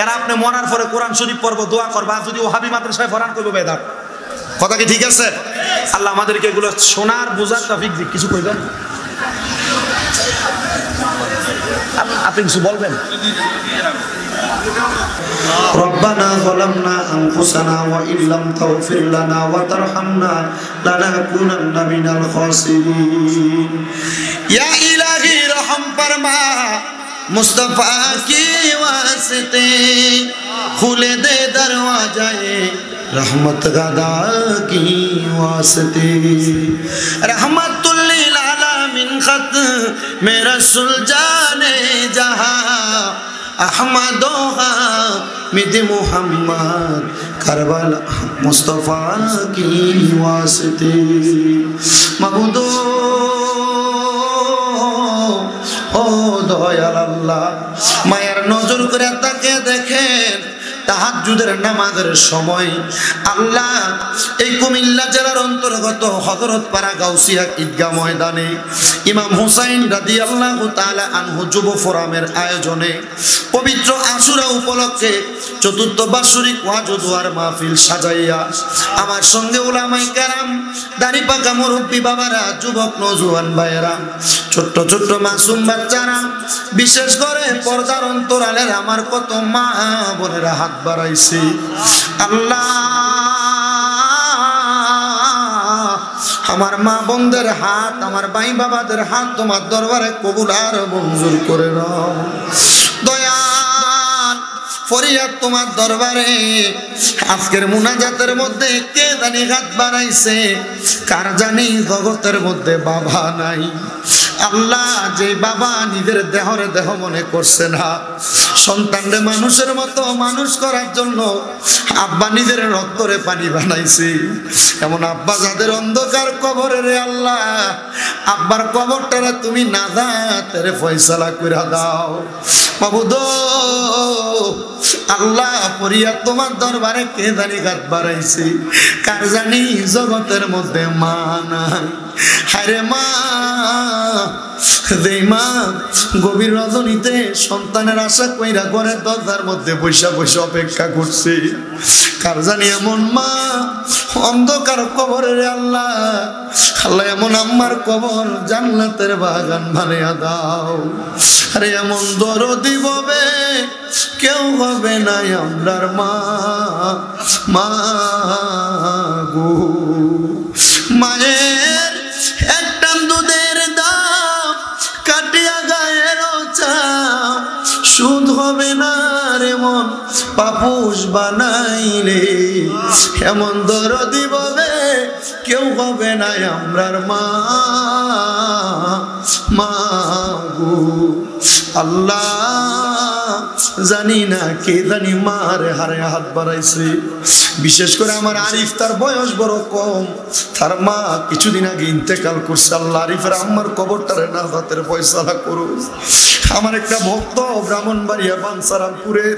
Speaker 2: এরা আপনি মরার পরে কোরআন শরীফ পড়বো, দোয়া করবা, যদি ওহাবি মাদ্রাসায় ফরান করবো বেদাত। কথা কি ঠিক আছে? আল্লাহ আমাদেরকে এগুলো শোনার বোঝার তৌফিক দিক। কিছু কইবেন? আপনি কিছু বলবেন?
Speaker 1: ربنا ظلمنا أنفسنا وإن لم تغفر لنا وترحمنا لنكونن من الخاسرين
Speaker 2: या इलाही रहम फरमा मुस्तफा की वास्ते, खुले दे दरवाजाए रहमत गदा की वास्ते, रहमतुल लिल आलामीन खत मेरा सुलझाने जहां अहमदो हामिद मुहम्मद करबला मुस्तफा की वास्ते। माबूदो ও দয়াল আল্লাহ, মায়ের নজর করে তাকে দেখেন তাহাজ্জুদের নামাজের সময়। আল্লাহ এই কুমিল্লা জেলার অন্তর্গত হযরতপাড়া গাউসিয়া ঈদগাহ ময়দানে ইমাম হুসাইন রাদিয়াল্লাহু তাআলা আনহু যুব ফোরামের আয়োজনে পবিত্র আশুরা উপলক্ষে চতুর্থ বাৎসরিক ওয়াজ ও দোয়ার মাহফিল সাজাইয়া আমার সঙ্গে উলামায়ে কেরাম, দাড়ি পাকা মুরব্বী বাবারা, যুবক নওজোয়ান ভাইয়েরা, ছোট্ট ছোট্ট মাসুম বাচ্চারা, বিশেষ করে পর্দার অন্তরালের আমার কত মা বোনেরা হাত বাড়াইছি। আল্লাহ আমার মা বোনদের হাত, আমার ভাই বাবাদের হাত তোমার দরবারে কবুল আর মঞ্জুর করে নাও। দয়াল ফরিয়াদ তোমার দরবারে, আজকের মুনাজাতের মধ্যে কে জানি হাত বাড়াইছে, কার জানি জগতের মধ্যে বাবা নাই। আল্লাহ যে বাবা নিজের দেহরে দেহ মনে করছে না, সন্তানরে মানুষের মতো মানুষ করার জন্য আব্বা নিজের রক্তরে পানি বানাইছে, এমন আব্বা যাদের অন্ধকার কবরে রে আল্লাহ, আব্বার কবরটারে তুমি নাজাতের ফয়সালা কইরা দাও। মাবুদ আল্লাহ ফরিয়াদ তোমার দরবারে কে জানি হাত বাড়াইছে, কার জানি জগতের মধ্যে মা নাই। হায়রে মা, যেই মা গভীর রজনীতে সন্তানের আশা কইরা ঘরের দরজার মধ্যে বৈশা বৈশা অপেক্ষা করছে, কার জানি এমন মা অন্ধকার কবরে রে আল্লাহ, আল্লাহ এমন আম্মার কবর জান্নাতের বাগান বানাইয়া দাও। আরে এমন দরদি হবে কেউ হবে না আমরার মা, মা গো। মায়ের একটা দুধের দাম কাটিয়া গায়ের চাপ, সুদ হবে না রে মন পাপুষ বানাইলে, এমন দরদি হবে কেউ হবে না আমরার মা, মা গো। আল্লাহ জানি না কে জানি মার হারে হাত বাড়াইছে, বিশেষ করে আমার আরিফ, তার বয়স বড় কম, তার মা কিছুদিন আগে ইন্তেকাল করছে। আল্লাহ আরিফের আম্মার কবরটারে নাজাতের ফয়সালা করো। আমার একটা ভক্ত ব্রাহ্মণবাড়িয়া বানসারামপুরের,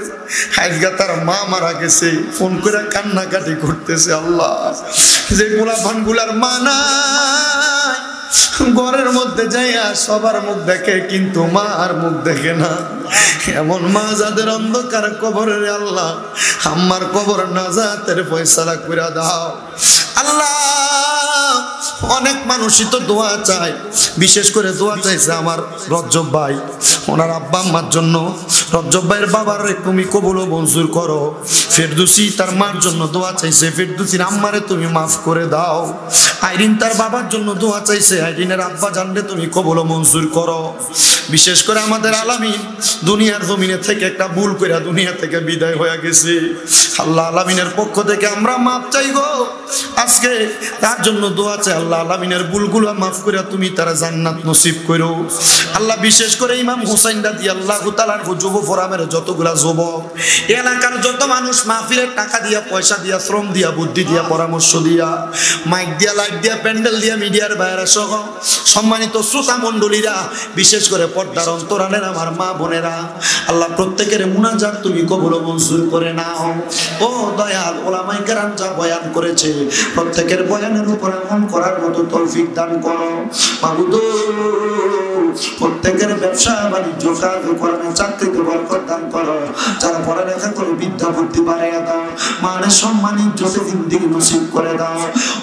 Speaker 2: আজকে তার মা মারা গেছে, ফোন করে কান্নাকাটি করতেছে। আল্লাহ যে গোলাপানগুলার মা নাই, ঘরের মধ্যে যাইয়া সবার মুখ দেখে কিন্তু মা আর মুখ দেখে না, এমন মা যাদের অন্ধকার কবরে আল্লাহ আম্মার কবর নাজাতের ফয়সালা কইরা দাও। আল্লাহ অনেক মানুষই তো দোয়া চায়, বিশেষ করে দোয়া চাইছে আমার রজ্জব ভাই, ওনার আব্বা আম্মার জন্য। রজ্জব ভাইয়ের বাবার তুমি কবুল ও মঞ্জুর করো। ফেরদৌসি তার মার জন্য দোয়া চাইছে, ফেরদৌসির আম্মারে তুমি মাফ করে দাও। আইরিন তার বাবার জন্য দোয়া চাইছে, আইরিনের আব্বা জানলে তুমি কবুল ও মঞ্জুর করো। বিশেষ করে আমাদের আলামিন দুনিয়ার জমিনে থেকে একটা ভুল কইরা দুনিয়া থেকে বিদায় হয়ে গেছে। আল্লাহ আলামিনের পক্ষ থেকে আমরা মাফ চাইবো, আজকে তার জন্য দোয়া চাই। আল্লাহ আলামিনের ভুলগুলো মাফ করে তুমি তারা জান্নাত নসিব করো। আল্লাহ বিশেষ করে ইমাম হুসাইন রাদিয়াল্লাহু তাআলার যুব ফোরামের যতগুলা যুবক, এলাকার যত মানুষ মাহফিলের টাকা দিয়া, পয়সা দিয়া, শ্রম দিয়া, বুদ্ধি দিয়া, পরামর্শ দিয়া, মাইক দিয়া, লাইট দিয়া, প্যান্ডেল দিয়া, মিডিয়ার বাইরে সহ সম্মানিত শ্রোতা মণ্ডলীরা, বিশেষ করে পর্দার অন্তরালের আমার মা বোনেরা, আল্লাহ প্রত্যেকের মুনাজাত তুমি কবুল ও মঞ্জুর করে নাও। ও দয়াল, ওলামায়ে কেরাম যা বয়ান করেছে প্রত্যেকের বয়ানের উপর আমল করার মতো তৌফিক দান করো। মাবুদ
Speaker 1: প্রত্যেকের ব্যবসা বাণিজ্য কাজ করেন, চাকরিতে বরকত দান করো, যারা পড়ালেখা করে বিদ্যা বুদ্ধি বাড়াইয়া দাও, মানের সম্মান ইজ্জতে জিন্দেগি নসিব করে দাও।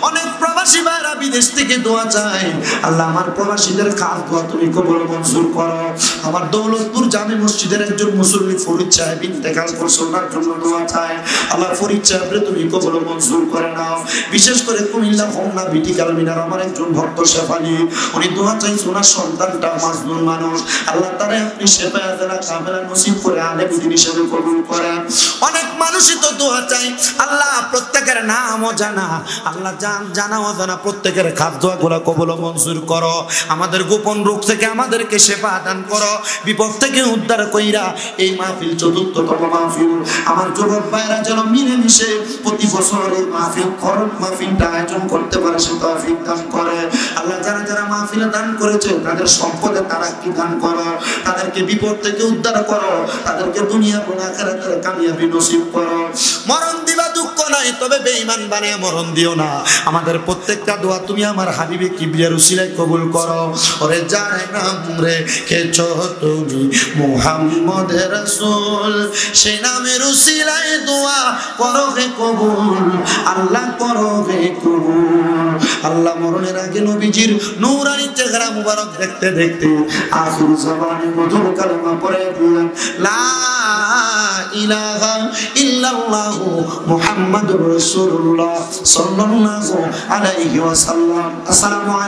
Speaker 1: অনেক প্রবাসী ভাইরা বিদেশ থেকে দোয়া চায়, আল্লাহ আমার প্রবাসীদের খাস দোয়া তুমি কবুল মঞ্জুর করো। আমার দৌলতপুর জামে মসজিদের একজন মুসল্লি ফরিদ সাহেব ইন্তেকাল করছে, ওনার জন্য দোয়া চায়, আল্লাহ ফরিদ সাহেবরে তুমি কবুল মঞ্জুর করে নাও। বিশেষ করে কুমিল্লা হোমনা বিটি কালমিনার আমার একজন ভক্ত শেফালি, উনি দোয়া চাইছে ওনার সন্তানটা মাজলুম মানুষ, আল্লাহ তারে আপনি শেফায়ে আজলা কামেলা নসিব করে আলেম দিন হিসেবে কবুল করেন। অনেক মানুষই তো দোয়া চাই, আল্লাহ প্রত্যেকের নাম জানা, আল্লাহ জানা অজানা প্রত্যেকের খাস দোয়াগুলো কবুল মঞ্জুর করো। আমাদের গোপন রোগ থেকে আমাদেরকে শেফা দান করো, বিপদ থেকে উদ্ধার কইরা এই মাহফিল চতুর্থতম মাহফিল আমার যুবক ভাইরা যেন মিলেমিশে প্রতি বছর এই মাহফিল খরচ মাহফিলটা আয়োজন করতে পারে সে তৌফিক দান করে। আল্লাহ যারা যারা মাহফিলে দান করেছে তাদের সম্পদে তারা কি দান করো, তাদেরকে বিপদ থেকে উদ্ধার করো, তাদেরকে দুনিয়া এবং আখিরাতের কামিয়াবি নসিব করো। মরণ দিবা দুঃখ নাই, তবে বেঈমান বানিয়ে মরণ দিও না। আমাদের প্রত্যেকটা দোয়া তুমি আমার হাবিবে কিবরিয়ার উসিলায় কবুল করো। ওরে যার নাম রেখেছো তুমি মুহাম্মদের রাসূল, সেই নামের উসিলায় দোয়া করো হে কবুল, আল্লাহ করো হে কবুল। আল্লাহ মরণের আগে নবীজির নূরানি চেহারা মুবারক দেখতে দেখতে আখির জবানে মধুর কালেমা পড়ে দিলেন, লা ইলাহা ইল্লাল্লাহু মুহাম্মাদুর রাসূলুল্লাহ সাল্লাল্লাহু আলাইহি ওয়াসাল্লাম। আসসালামু আলাইকুম।